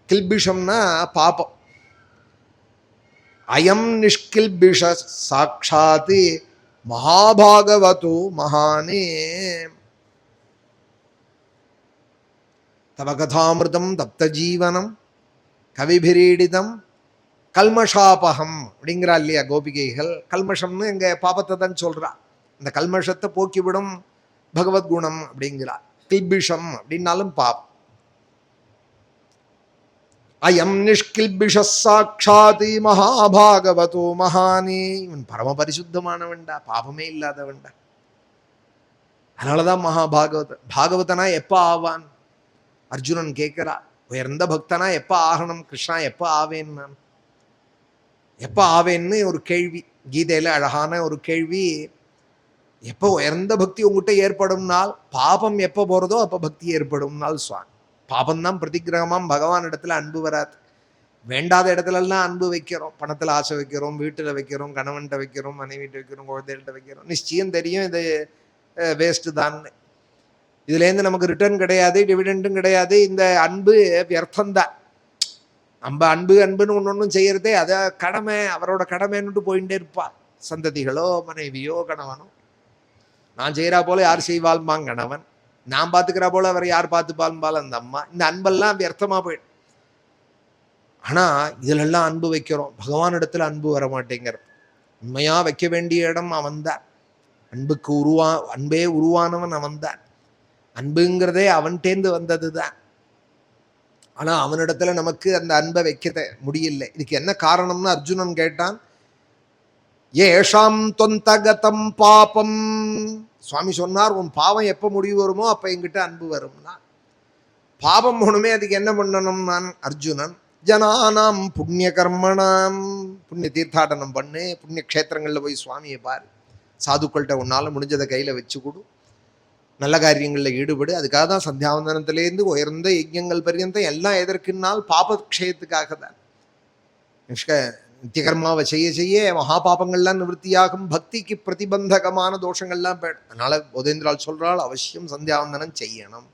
கில்பிஷம்னா பாபம். அயம் நிஷ்கில்பிஷ சாட்சாத் மகாபாகவதோ மகானே. தவ கதாமிருதம் தப்த ஜீவனம் கவிபிரீடிதம் கல்மஷாபகம் அப்படிங்கிறா இல்லையா கோபிகைகள். கல்மஷம்னு எங்க பாபத்தை தான் சொல்றா. இந்த கல்மஷத்தை போக்கிவிடும் பகவத்குணம் அப்படிங்கிறா. கில்பிஷம் அப்படின்னாலும் பாபம். அயம் நிஷ்கில்பிஷ சாட்சாதி மகாபாகவதோ மகானி. இவன் பரம பரிசுத்தமானவன்டா, பாபமே இல்லாதவன்டா. அதனாலதான் பாகவதனா எப்ப ஆவான்? அர்ஜுனன் கேட்கிறா, உயர்ந்த பக்தனா எப்ப ஆகணும் கிருஷ்ணா, எப்ப ஆவேன் நான், எப்ப ஆவேன்னு ஒரு கேள்வி. கீதையில அழகான ஒரு கேள்வி. எப்போ உயர்ந்த பக்தி உங்ககிட்ட ஏற்படும்னால், பாபம் எப்போ போறதோ அப்ப பக்தி ஏற்படும்னால் சுவாமி. பாபம்தான் பிரதிகிரகமாம் பகவான் இடத்துல அன்பு வராது. வேண்டாத இடத்துல எல்லாம் அன்பு வைக்கிறோம். பணத்துல ஆசை வைக்கிறோம், வீட்டுல வைக்கிறோம், கணவன்கிட்ட வைக்கிறோம், மனைவிட்ட வைக்கிறோம், குழந்தைகிட்ட வைக்கிறோம். நிச்சயம் தெரியும் இது வேஸ்ட் தான். இதுலேருந்து நமக்கு ரிட்டர்ன் கிடையாது, டிவிடெண்டும் கிடையாது. இந்த அன்பு வியர்த்தம்தான். நம்ம அன்புன்னு ஒன்று செய்யறதே அதை கடமை, அவரோட கடமைன்னுட்டு போயிட்டே இருப்பா. சந்ததிகளோ மனைவியோ கணவனோ. நான் செய்கிறா போல யார் செய்வாள்பாங்க கணவன், நான் பார்த்துக்கிறா போல அவர் யார் பார்த்துப்பாள்பால் அந்த அம்மா. இந்த அன்பெல்லாம் வியர்த்தமா போயிடும். ஆனா இதுலெல்லாம் அன்பு வைக்கிறோம், பகவான் இடத்துல அன்பு வர மாட்டேங்கிற. உண்மையா வைக்க வேண்டிய இடம் அவன்தான். அன்புக்கு அன்பே உருவானவன் அவன்தான். அன்புங்கிறதே அவன்கிட்டேந்து வந்தது தான். ஆனா அவனிடத்துல நமக்கு அந்த அன்பை வைக்க முடியல. இதுக்கு என்ன காரணம்னு அர்ஜுனன் கேட்டான். ஏஷாம் தொந்தகதம் பாபம். சுவாமி சொன்னார், உன் பாவம் எப்ப முடிவு வருமோ அப்ப என்கிட்ட அன்பு வரும்னா. பாபம் போகணுமே, அதுக்கு என்ன பண்ணணும்? நான் அர்ஜுனன் ஜனானாம் புண்ணிய கர்மணாம், புண்ணிய தீர்த்தாடனம் பண்ணு, புண்ணிய கஷேத்திரங்கள்ல போய் சுவாமியை பாரு, சாதுக்கள்கிட்ட உன்னால முடிஞ்சதை கையில வச்சு கொடு, நல்ல காரியங்களில் ஈடுபடு. அதுக்காக தான் சந்தியாவந்தனத்திலேருந்து உயர்ந்த யஜ்யங்கள் பர்யந்தம் எல்லாம் எதற்குன்னால் பாபக்ஷயத்துக்காக தான். நித்தியகர்மாவை செய்ய செய்ய மகா பாபங்கள்லாம் நிவர்த்தியாகும், பக்திக்கு பிரதிபந்தகமான தோஷங்கள்லாம் போயிடும். அதனால போதேந்திரால் சொல்றாள், அவசியம் சந்தியாவந்தனம் செய்யணும்.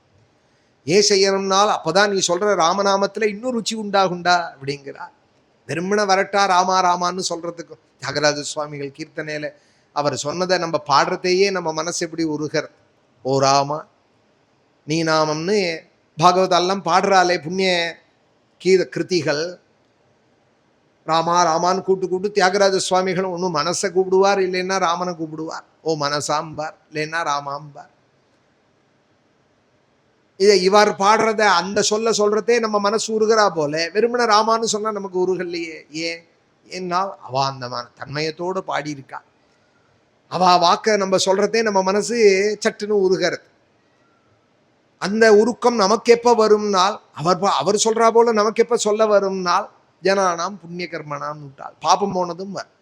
ஏன் செய்யணும்னால் அப்பதான் நீ சொல்ற ராமநாமத்துல இன்னும் ருச்சி உண்டாகுண்டா அப்படிங்கிறா. வெறுமன வரட்டா ராமா ராமான்னு சொல்றதுக்கும் தியாகராஜ சுவாமிகள் கீர்த்தனையில அவர் சொன்னதை நம்ம பாடுறதையே நம்ம மனசு எப்படி உருகிறது. ஓ ராமா நீ நாமம்னு பாகவதெல்லாம் பாடுறாளே புண்ணிய கிருதிகள். ராமா ராமான்னு கூட்டு தியாகராஜ சுவாமிகளும் ஒன்றும் மனசை கூப்பிடுவார், இல்லைன்னா ராமனை கூப்பிடுவார். ஓ மனசாம்பார், இல்லைன்னா ராமாம்பார். இதை இவர் பாடுறத அந்த சொல்றதே நம்ம மனசு உருகிறா போல, வெறுமன ராமான்னு சொன்னா நமக்கு உருகல்லையே. ஏன்னால் அவ அந்த தன்மயத்தோடு பாடியிருக்கா. அவ வாக்க நம்ம சொல்றதே நம்ம மனசு சட்டுன்னு உருகிறது. அந்த உருக்கம் நமக்கு எப்ப வரும்னால், அவர் சொல்றா போல நமக்கு எப்ப சொல்ல வரும்னால், ஜனானாம் புண்ணிய கர்மனாம் விட்டால் பாபம் போனதும் வரும்.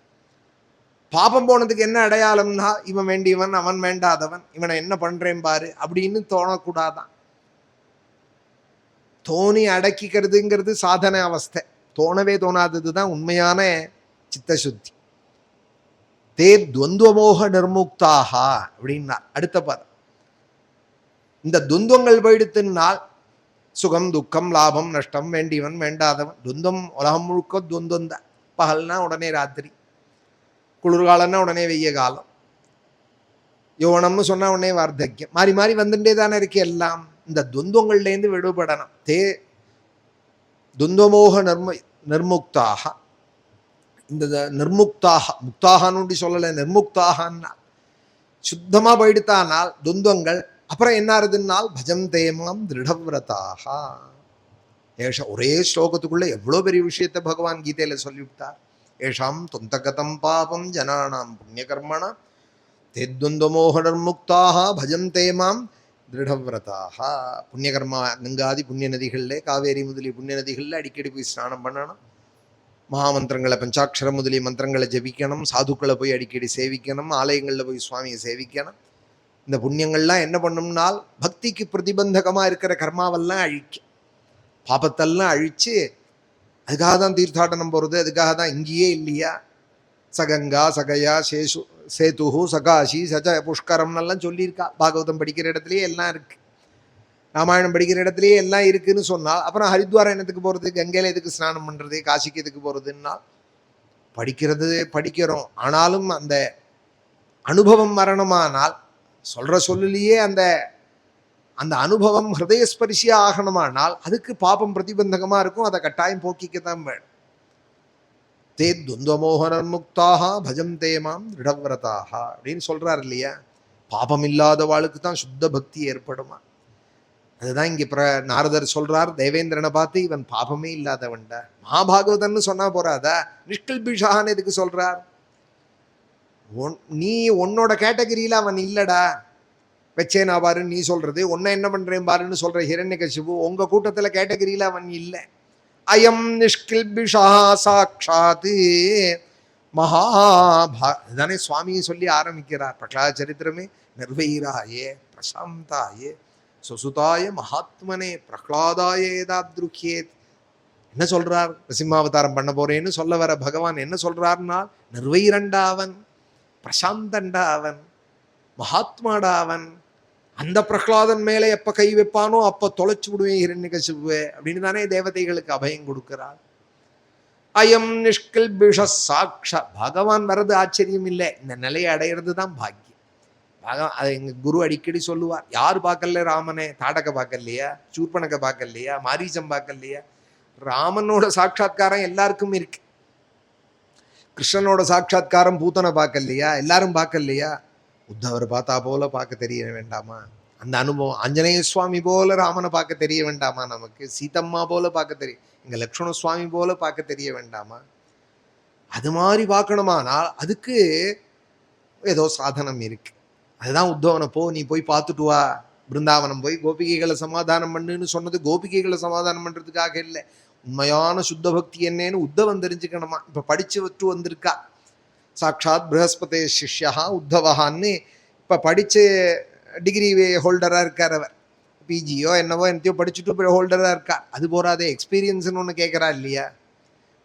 பாபம் போனதுக்கு என்ன அடையாளம்னா, இவன் வேண்டியவன் அவன் வேண்டாதவன், இவனை என்ன பண்றேன் பாரு அப்படின்னு தோணக்கூடாதான். தோணி அடக்கிக்கிறதுங்கிறது சாதன அவஸ்தை. தோணவே தோணாதது தான் உண்மையான சித்தசுத்தி. தே துவந்துவமோக நிர்முக்தாக அப்படின்னா அடுத்த பதம். இந்த துவந்தங்கள் போயிடுத்துனால் சுகம் துக்கம் லாபம் நஷ்டம் வேண்டியவன் வேண்டாதவன் துவந்தம் உலகம் முழுக்க துவந்தம் தான். பகல்னா உடனே ராத்திரி, குளிர்காலம்னா உடனே வெய்ய காலம், யௌவனம்னு சொன்னா உடனே வார்த்தக்கியம், மாறி மாறி வந்துட்டே தானே இருக்கு எல்லாம். இந்த துவந்தங்கள்லேருந்து விடுபடணும். தே துவந்தமோக நிர்முக்தாக. இந்த நிர்முக்தாக, முக்தாகன்னு சொல்லலை, நிர்முக்தாகன்னா சுத்தமா போயிடுத்தானால் துவந்தங்கள். அப்புறம் என்ன ஆறுதுன்னால் பஜம் தேமாம் திருடவிரதாக. ஒரே ஸ்லோகத்துக்குள்ள எவ்வளோ பெரிய விஷயத்தை பகவான் கீதையில சொல்லிவிட்டார். ஏஷாம் தொந்தகதம் பாபம் ஜனானாம் புண்ணிய கர்மணா தேத்வந்தமோக நிர்முக்தாக பஜம் தேமாம் திருடவிரதாக. புண்ணியகர்மா கங்காதி புண்ணிய நதிகளில், காவேரி முதலிய புண்ணிய நதிகளில் அடிக்கடி போய் ஸ்நானம் பண்ணணும். மகாமந்திரங்களை பஞ்சாட்சரம் முதலிய மந்திரங்களை ஜபிக்கணும். சாதுக்களை போய் அடிக்கடி சேவிக்கணும். ஆலயங்களில் போய் சுவாமியை சேவிக்கணும். இந்த புண்ணியங்கள்லாம் என்ன பண்ணும்னால் பக்திக்கு பிரதிபந்தகமாக இருக்கிற கர்மாவெல்லாம் அழிக்கும், பாபத்தெல்லாம் அழிச்சு. அதுக்காக தான் தீர்த்தாடனம் போகிறது. அதுக்காக தான் இங்கேயே இல்லையா சகங்கா சகயா சேது சகாஷி சஜ புஷ்கரம்னெல்லாம் சொல்லியிருக்கா. பாகவதம் படிக்கிற இடத்துலையே எல்லாம் இருக்கு, ராமாயணம் படிக்கிற இடத்துலையே எல்லாம் இருக்குன்னு சொன்னால் அப்புறம் ஹரித்வாரம் என்னத்துக்கு போகிறது, கங்கையில் எதுக்கு ஸ்நானம் பண்ணுறது, காசிக்கு எதுக்கு போகிறதுன்னா படிக்கிறது படிக்கிறோம். ஆனாலும் அந்த அனுபவம் மரணமானால் சொல்கிற சொல்லிலேயே அந்த அந்த அனுபவம் ஹிருதயஸ்பரிசியா ஆகணுமானால் அதுக்கு பாபம் பிரதிபந்தகமாக இருக்கும். அதை கட்டாயம் போக்கிக்கத்தான் வேணும். தே துவந்தமோகனர்முக்தாக பஜம் தேமாம் திருடவிரதாக அப்படின்னு சொல்றாரு இல்லையா. பாபம் இல்லாதவாளுக்கு தான் சுத்த பக்தி ஏற்படுமா. அதுதான் இங்கே நாரதர் சொல்றார் தேவேந்திரனை பார்த்து, இவன் பாபமே இல்லாதவன்டா. மகாபாகவதன்னு சொன்னா போறாதா, நிஷ்கல்பிஷான்னு எதுக்கு சொல்றார்? நீ உன்னோட கேட்டகரியில அவன் இல்லடா. வச்சேனா பாரு நீ சொல்றது, உன்னை என்ன பண்றேன் பாருன்னு சொல்ற ஹிரண்யகசிபு உங்க கூட்டத்துல கேட்டகரியில அவன் இல்லை. அயம் நிஷ்கில்பிஷா சாட்சாத் மகாபாதானே சுவாமியை சொல்லி ஆரம்பிக்கிறார் பிரகலாத சரித்திரமே. நிர்வைராயே பிரசாந்தாயே சுசுதாய மகாத்மனே பிரகலாதாய ஏதாத்ருக்கியேத். என்ன சொல்றார்? நரசிம்மாவதாரம் பண்ண போறேன்னு சொல்ல வர பகவான் என்ன சொல்றார்னா, நிர்வைரண்டாவன், பிரசாந்தண்டாவன், மகாத்மாடாவன். அந்த பிரகலாதன் மேலே எப்ப கை வைப்பானோ அப்ப தொலைச்சு விடுவேன் ஹிரண்யகசிபுவே அப்படின்னு தானே தேவதைகளுக்கு அபயம் கொடுக்கிறார். அயம் நிஷ்கில்பிஷ சாட்சா. பகவான் வர்றது ஆச்சரியம் இல்லை, இந்த நிலையை அடையிறது தான் பாக்கியம். அதை எங்க குரு அடிக்கடி சொல்லுவார். யார் பார்க்கல ராமனே? தாடக பார்க்கலையா? சூர்பனக பார்க்கலையா? மாரீசம் பார்க்கலையா? ராமனோட சாட்சா்காரம் எல்லாருக்கும் இருக்கு. கிருஷ்ணனோட சாட்சா்காரம் பூத்தனை பார்க்கலையா? எல்லாரும் பார்க்கலையா? உத்தவர் பார்த்தா போல பார்க்க தெரிய வேண்டாமா? அந்த அனுபவம். ஆஞ்சநேய சுவாமி போல ராமனை பார்க்க தெரிய வேண்டாமா? நமக்கு சீதம்மா போல பார்க்க தெரியும், எங்க லக்ஷ்மண சுவாமி போல பார்க்க தெரிய வேண்டாமா? அது மாதிரி பார்க்கணுமானால் அதுக்கு ஏதோ சாதனம் இருக்கு. அதுதான் உத்தவனை நீ போய் பார்த்துட்டு வா, பிருந்தாவனம் போய் கோபிகைகளை சமாதானம் பண்ணுன்னு சொன்னது கோபிகைகளை சமாதானம் பண்றதுக்காக இல்லை. உண்மையான சுத்த பக்தி என்னன்னு உத்தவன் தெரிஞ்சுக்கணுமா? இப்ப படிச்சு விட்டு வந்திருக்கா. சாட்சாத் ப்ரஹஸ்பதே சிஷ்யா உத்தவஹான்னு இப்ப படிச்சு டிகிரி ஹோல்டரா இருக்கார். அவர் பிஜியோ என்னவோ என்னத்தையோ படிச்சுட்டு ஹோல்டரா இருக்கா. அது போறாதே, எக்ஸ்பீரியன்ஸ்னு ஒன்று கேட்கறா இல்லையா?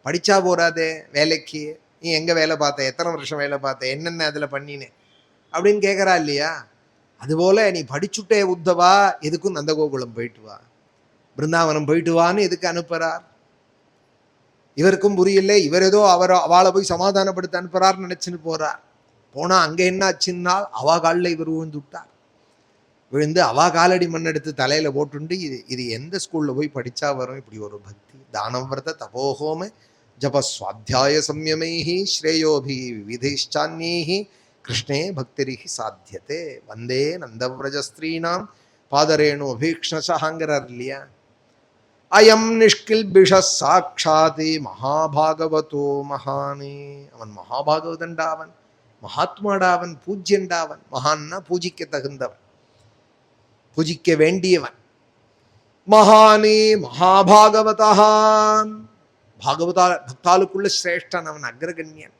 படிச்சா போறாதே வேலைக்கு. நீ எங்க வேலை பார்த்த, எத்தனை வருஷம் வேலை பார்த்த, என்னென்ன அதுல பண்ணினேன் அப்படின்னு கேட்கறா இல்லையா? அதுபோல நீ படிச்சுட்டே உத்தவா, எதுக்கும் நந்தகோகுலம் போயிட்டு வா, பிருந்தாவனம் போயிட்டு வான்னு எதுக்கு அனுப்புறார்? இவருக்கும் புரியல. இவர் ஏதோ அவளை போய் சமாதானப்படுத்த அனுப்புறாருன்னு நினைச்சுன்னு போறார். போனா அங்க என்ன ஆச்சுன்னால் அவா காலில் இவர் விழுந்து விட்டார். விழுந்து அவா காலடி மண் எடுத்து தலையில போட்டுண்டு இது எந்த ஸ்கூல்ல போய் படிச்சா வரும் இப்படி ஒரு பக்தி? தானம் விரத தபோஹோம ஜப சுவாத்தியாய சம்யமைஹி ஸ்ரேயோபி விவிதைஷ்சான்யைஹி கிருஷ்ணே பக்திரிஹி சாத்தியதே வந்தே நந்தவ்ரஜஸ்திரீனாம் பாதரேணு அபீக்ஷசாங்கிறார் இல்லையா? அயம் நிஷ்கில்பிஷ சாட்சாதி மகாபாகவதோ மகானே. அவன் மகாபாகவதண்டாவன், மகாத்மாடாவன், பூஜ்யண்டாவன். மகான்னா பூஜிக்க தகுந்தவன், பூஜிக்க வேண்டியவன். மகானே மகாபாகவதான், பாகவதா பக்தாளுக்குள்ள சிரேஷ்டன் அவன், அக்ரகண்யன்.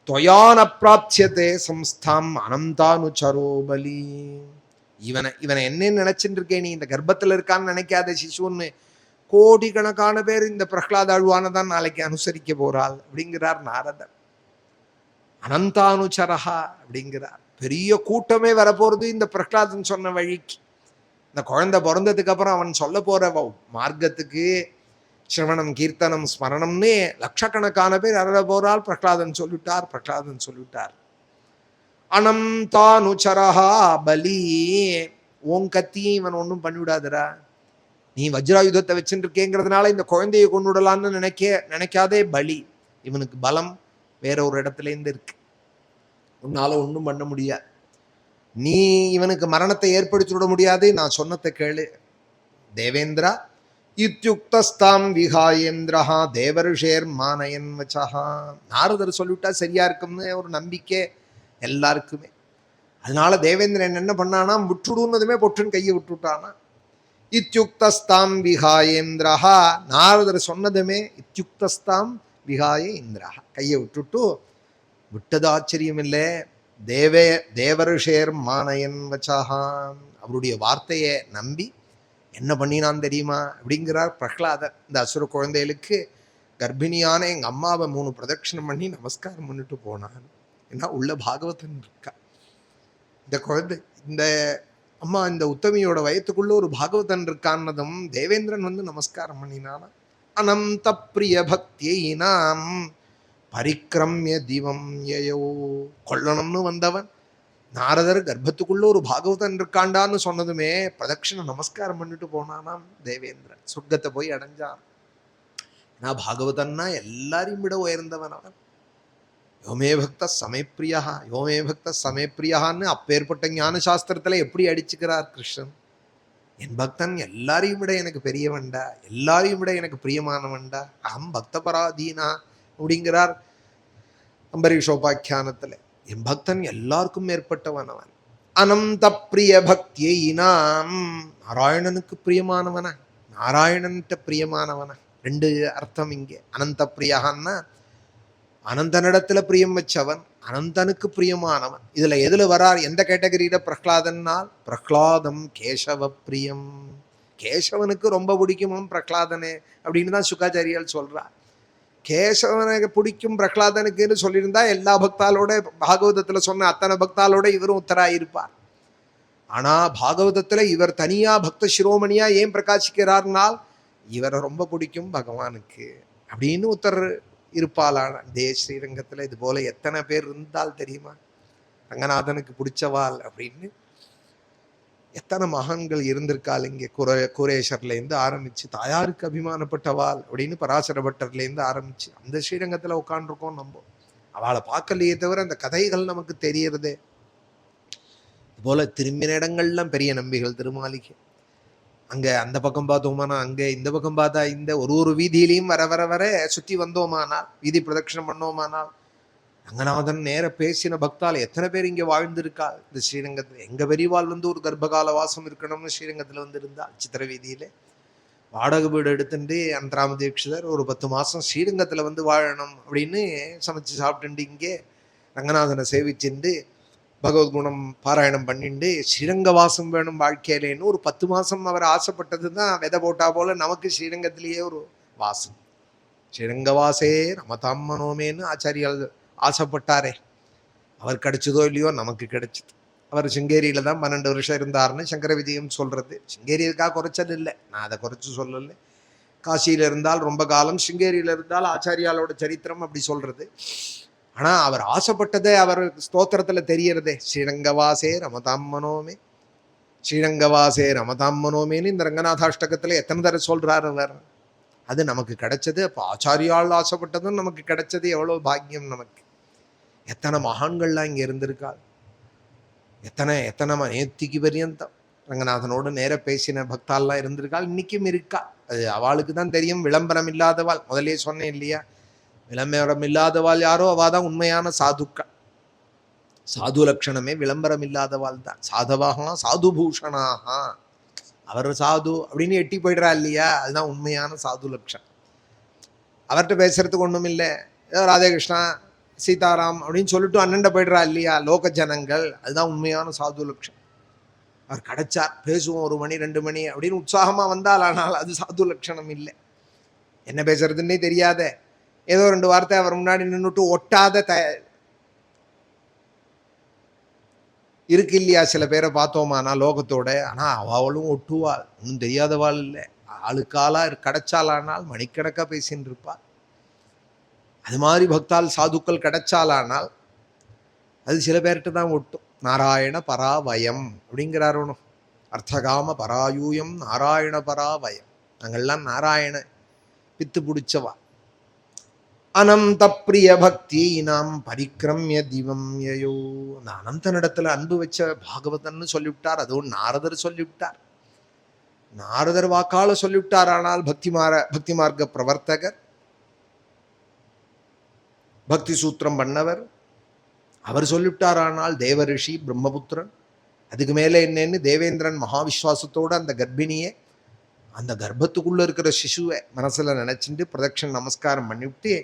தொயான பிராப்தியதே சம்ஸ்தாம் அனந்தானுச்சரோ பலி. இவனை என்ன நினைச்சுட்டு இருக்கே நீ? இந்த கர்ப்பத்துல இருக்கான்னு நினைக்காத சிசுன்னு கோடிக்கணக்கான பேர் இந்த பிரஹ்லாத ஆழ்வானதான் நாளைக்கு அனுசரிக்க போறாள் அப்படிங்கிறார் நாரதர். அனந்தானுச்சரஹா அப்படிங்கிறார். பெரிய கூட்டமே வரப்போறது இந்த பிரஹ்லாதன் சொன்ன வழிக்கு. இந்த குழந்தை பிறந்ததுக்கு அப்புறம் அவன் சொல்ல போற மார்க்கத்துக்கு சிரவணம் கீர்த்தனம் ஸ்மரணம்னு லட்சக்கணக்கான பேர் அறத போறால். பிரஹ்லாதன் சொல்லிட்டார். அனந்தானுச்சரஹா பலி. ஓம் கத்தியும் இவன் ஒன்றும் பண்ணிவிடாதரா. நீ வஜ்ராயுதத்தை வச்சுட்டு இருக்கேங்கிறதுனால இந்த குழந்தையை கொண்டுடலான்னு நினைக்காதே. பலி. இவனுக்கு பலம் வேற ஒரு இடத்துல இருந்து இருக்கு, உன்னால ஒன்றும் பண்ண முடியாது. நீ இவனுக்கு மரணத்தை ஏற்படுத்தி விட முடியாது. நான் சொன்னதை கேளு தேவேந்திரா. இத்யுக்தஸ்தாம் விஹாயேந்திரஹா தேவர்ஷேர் மானயன் வச்சஹா. நாரதர் சொல்லிவிட்டா சரியா இருக்கும்னு ஒரு நம்பிக்கை எல்லாருக்குமே. அதனால தேவேந்திரன் என்ன பண்ணானா, விட்டுடுன்னதுமே பொட்டுன்னு கையை விட்டுட்டானா. இத்யுக்தஸ்தாம் விஹாயேந்திரஹா. நாரதர் சொன்னதுமே இத்யுக்தஸ்தாம் விஹாய இந்திரஹா, கையை விட்டுட்டு விட்டது ஆச்சரியம் இல்லை. தேவர்ஷேர் மானயன் வச்சஹா. அவருடைய வார்த்தையை நம்பி என்ன பண்ணினான் தெரியுமா அப்படிங்கிறார் பிரஹ்லாதர். இந்த அசுர குழந்தைகளுக்கு கர்ப்பிணியான எங்க அம்மாவை 3 பிரதட்சணம் பண்ணி நமஸ்காரம் பண்ணிட்டு போனான். ஏன்னா உள்ள பாகவதன் இருக்கா. இந்த குழந்தை, இந்த அம்மா, இந்த உத்தமியோட வயத்துக்குள்ள ஒரு பாகவதன் இருக்கான்னதும் தேவேந்திரன் நமஸ்காரம் பண்ணினானா. அனந்த பிரிய பக்தியினாம் பரிக்கிரமிய திவம் யயோ. கொல்லணும்னு வந்தவன் நாரதர் கர்ப்பத்துக்குள்ள ஒரு பாகவதன் இருக்காண்டான்னு சொன்னதுமே பிரதட்சிண நமஸ்காரம் பண்ணிட்டு போனானாம் தேவேந்திரன். சொர்க்கத்தை போய் அடைஞ்சான். ஏன்னா பாகவதன்னா எல்லாரையும் விட உயர்ந்தவன் அவன். யோமே பக்த சமயப்பிரியா, யோமே பக்த சமயப்பிரியான்னு அப்பேற்பட்ட ஞான சாஸ்திரத்துல எப்படி அடிச்சுக்கிறார் கிருஷ்ணன். என் பக்தன் எல்லாரையும் விட எனக்கு பெரியவன்டா, எல்லாரையும் விட எனக்கு பிரியமானவன்டா, அகம் பக்த பராதீனா அப்படிங்கிறார் அம்பரீஷோபாக்கியானத்துல. என் பக்தன் எல்லாருக்கும் மேற்பட்டவன் அவன். அனந்த பிரிய பக்தியினாம். நாராயணனுக்கு பிரியமானவன, நாராயணன்கிட்ட பிரியமானவன. 2 அர்த்தம் இங்கே. அனந்த பிரியான்னா அனந்தனிடத்துல பிரியம் வச்சவன், அனந்தனுக்கு பிரியமானவன். இதுல எதுல வரார், எந்த கேட்டகரியில பிரஹ்லாதன்னால் பிரஹ்லாதம் கேசவ பிரியம். கேசவனுக்கு ரொம்ப பிடிக்குமாம் பிரஹ்லாதனே அப்படின்னு தான் சுகாச்சாரியால் சொல்றார். கேசவனுக்கு பிடிக்கும் பிரஹ்லாதனுக்குன்னு சொல்லியிருந்தா எல்லா பக்தாலோட, பாகவதத்துல சொன்ன அத்தனை பக்தாலோட இவரும் உத்தராயிருப்பார். ஆனா பாகவதத்துல இவர் தனியா பக்த சிரோமணியா ஏன் பிரகாசிக்கிறார்னால் இவரை ரொம்ப பிடிக்கும் பகவானுக்கு. அப்படின்னு ஒருத்தர் இருப்பாளான தே ஸ்ரீரங்கத்துல. இது போல எத்தனை பேர் இருந்தால் தெரியுமா? ரங்கநாதனுக்கு பிடிச்சவாள் அப்படின்னு எத்தனை மகான்கள் இருந்திருக்காள் இங்கே. குரேஷர்ல இருந்து ஆரம்பிச்சு தாயாருக்கு அபிமானப்பட்டவாள் அப்படின்னு பராசர பட்டர்ல இருந்து ஆரம்பிச்சு அந்த ஸ்ரீரங்கத்துல உட்காந்துருக்கோம். நம்ம அவளை பார்க்கலையே தவிர அந்த கதைகள் நமக்கு தெரியறதே. இது போல திரும்பின இடங்கள்லாம் பெரிய நம்பிகள் திருமாளிகை. அங்க அந்த பக்கம் பார்த்தோமானா அங்க, இந்த பக்கம் பார்த்தா இந்த, ஒரு வீதியிலையும் வர வர வர சுத்தி வந்தோமானால், வீதி பிரதட்சணம் பண்ணோமானால் ரங்கநாதன் நேர பேசின பக்தால் எத்தனை பேர் இங்க வாழ்ந்திருக்கா இந்த ஸ்ரீரங்கத்துல. எங்க பெரியவாள் ஒரு கர்ப்பகால வாசம் இருக்கணும்னு ஸ்ரீரங்கத்துல இருந்தா சித்திர வீதியில வாடகை வீடு எடுத்துட்டு அந்தராம தீட்சிதர் ஒரு 10 மாசம் ஸ்ரீரங்கத்துல வாழணும் அப்படின்னு சமைச்சு சாப்பிட்டுண்டு இங்கே ரங்கநாதனை சேவிச்சுண்டு பகவத்குணம் பாராயணம் பண்ணிட்டு ஸ்ரீரங்க வாசம் வேணும் வாழ்க்கையிலேன்னு ஒரு 10 மாசம் அவர் ஆசைப்பட்டது தான் விதை போட்டா போல நமக்கு ஸ்ரீரங்கத்திலேயே ஒரு வாசம். ஸ்ரீரங்கவாசே ரமதாம் மனோமேன்னு ஆச்சாரியால் ஆசைப்பட்டாரே. அவர் கிடைச்சதோ இல்லையோ நமக்கு கிடைச்சது. அவர் சிங்கேரியில தான் 12 வருஷம் இருந்தாருன்னு சங்கர விஜயம் சொல்றது. சிங்கேரிக்காக குறைச்சது இல்லை, நான் அதை குறைச்சு சொல்லலை. காசியில இருந்தால் ரொம்ப காலம், சிங்கேரியில இருந்தால் ஆச்சாரியாலோட சரித்திரம் அப்படி சொல்றது. ஆனா அவர் ஆசைப்பட்டதே அவர் ஸ்தோத்திரத்துல தெரியறதே. ஸ்ரீரங்கவாசே ரமதாம் மனோமே, ஸ்ரீரங்கவாசே ரமதாம் மனோமேன்னு இந்த ரங்கநாதாஷ்டகத்துல எத்தனை தடவை சொல்றாரு அவர். அது நமக்கு கிடைச்சது. அப்போ ஆச்சாரியால் ஆசைப்பட்டதும் நமக்கு கிடைச்சது. எவ்வளவு பாக்கியம் நமக்கு. எத்தனை மகான்கள்லாம் இங்க இருந்திருக்காள். எத்தனை நேத்திக்கு பரியந்தம் ரங்கநாதனோடு நேர பேசின பக்தால்லாம் இருந்திருக்காள். இன்னைக்கும் இருக்கா. அது அவளுக்கு தான் தெரியும். விளம்பரம் இல்லாதவாள், முதலே சொன்னேன் இல்லையா, விளம்பரம் இல்லாதவாள் யாரோ அவாதான் உண்மையான சாதுக்கள். சாது லட்சணமே விளம்பரம் இல்லாதவாள் தான். சாதவாக சாது பூஷணாக, அவர் சாது அப்படின்னு எட்டி போயிடுறா இல்லையா, அதுதான் உண்மையான சாது லட்சணம். அவர்கிட்ட பேசுறதுக்கு ஒண்ணும் இல்லை, ஏதோ ராதேகிருஷ்ணா சீதாராம் அப்படின்னு சொல்லிட்டு அண்ணன்ட போயிடுறா இல்லையா லோக ஜனங்கள், அதுதான் உண்மையான சாது லட்சணம். அவர் கிடைச்சார், பேசுவோம் 1 மணி 2 மணி அப்படின்னு உற்சாகமா வந்தால், ஆனால் அது சாது லட்சணம் இல்லை. என்ன பேசுறதுன்னே தெரியாத ஏதோ 2 வார்த்தை அவர் முன்னாடி நின்றுட்டு ஒட்டாத இருக்கு இல்லையா. சில பேரை பார்த்தோமானா லோகத்தோட, ஆனா அவளும் ஒட்டுவாள், ஒன்றும் தெரியாதவாள் இல்லை. ஆளுக்காலா கிடைச்சாலானால் மணிக்கணக்கா பேசின்னு இருப்பாள். அது மாதிரி பக்தால் சாதுக்கள் கிடைச்சாலானால் அது சில பேர்கிட்ட தான் ஒட்டும். நாராயண பராவயம் அப்படிங்கிறார் ஒன்றும். அர்த்தகாம பராயூயம் நாராயண பராவயம். நாங்கள்லாம் நாராயண பித்து பிடிச்சவா. அனந்த பிரிய பக்தி நாம் பரிக்கிரமிய திவம் யயோ. அந்த அனந்தனிடத்துல அன்பு வச்ச பாகவதன்னு சொல்லிவிட்டார். அதுவும் நாரதர் சொல்லிவிட்டார். நாரதர் வாக்கால சொல்லிவிட்டார். ஆனால் பக்தி மார்க்க பிரவர்த்தகர், பக்தி சூத்திரம் பண்ணவர், அவர் சொல்லிவிட்டார். ஆனால் தேவ ரிஷி பிரம்மபுத்திரன், அதுக்கு மேலே என்னன்னு தேவேந்திரன் மகாவிஸ்வாசத்தோடு அந்த கர்ப்பிணியை, அந்த கர்ப்பத்துக்குள்ள இருக்கிற சிசுவை மனசுல நினைச்சுட்டு பிரதட்சண நமஸ்காரம் பண்ணிவிட்டு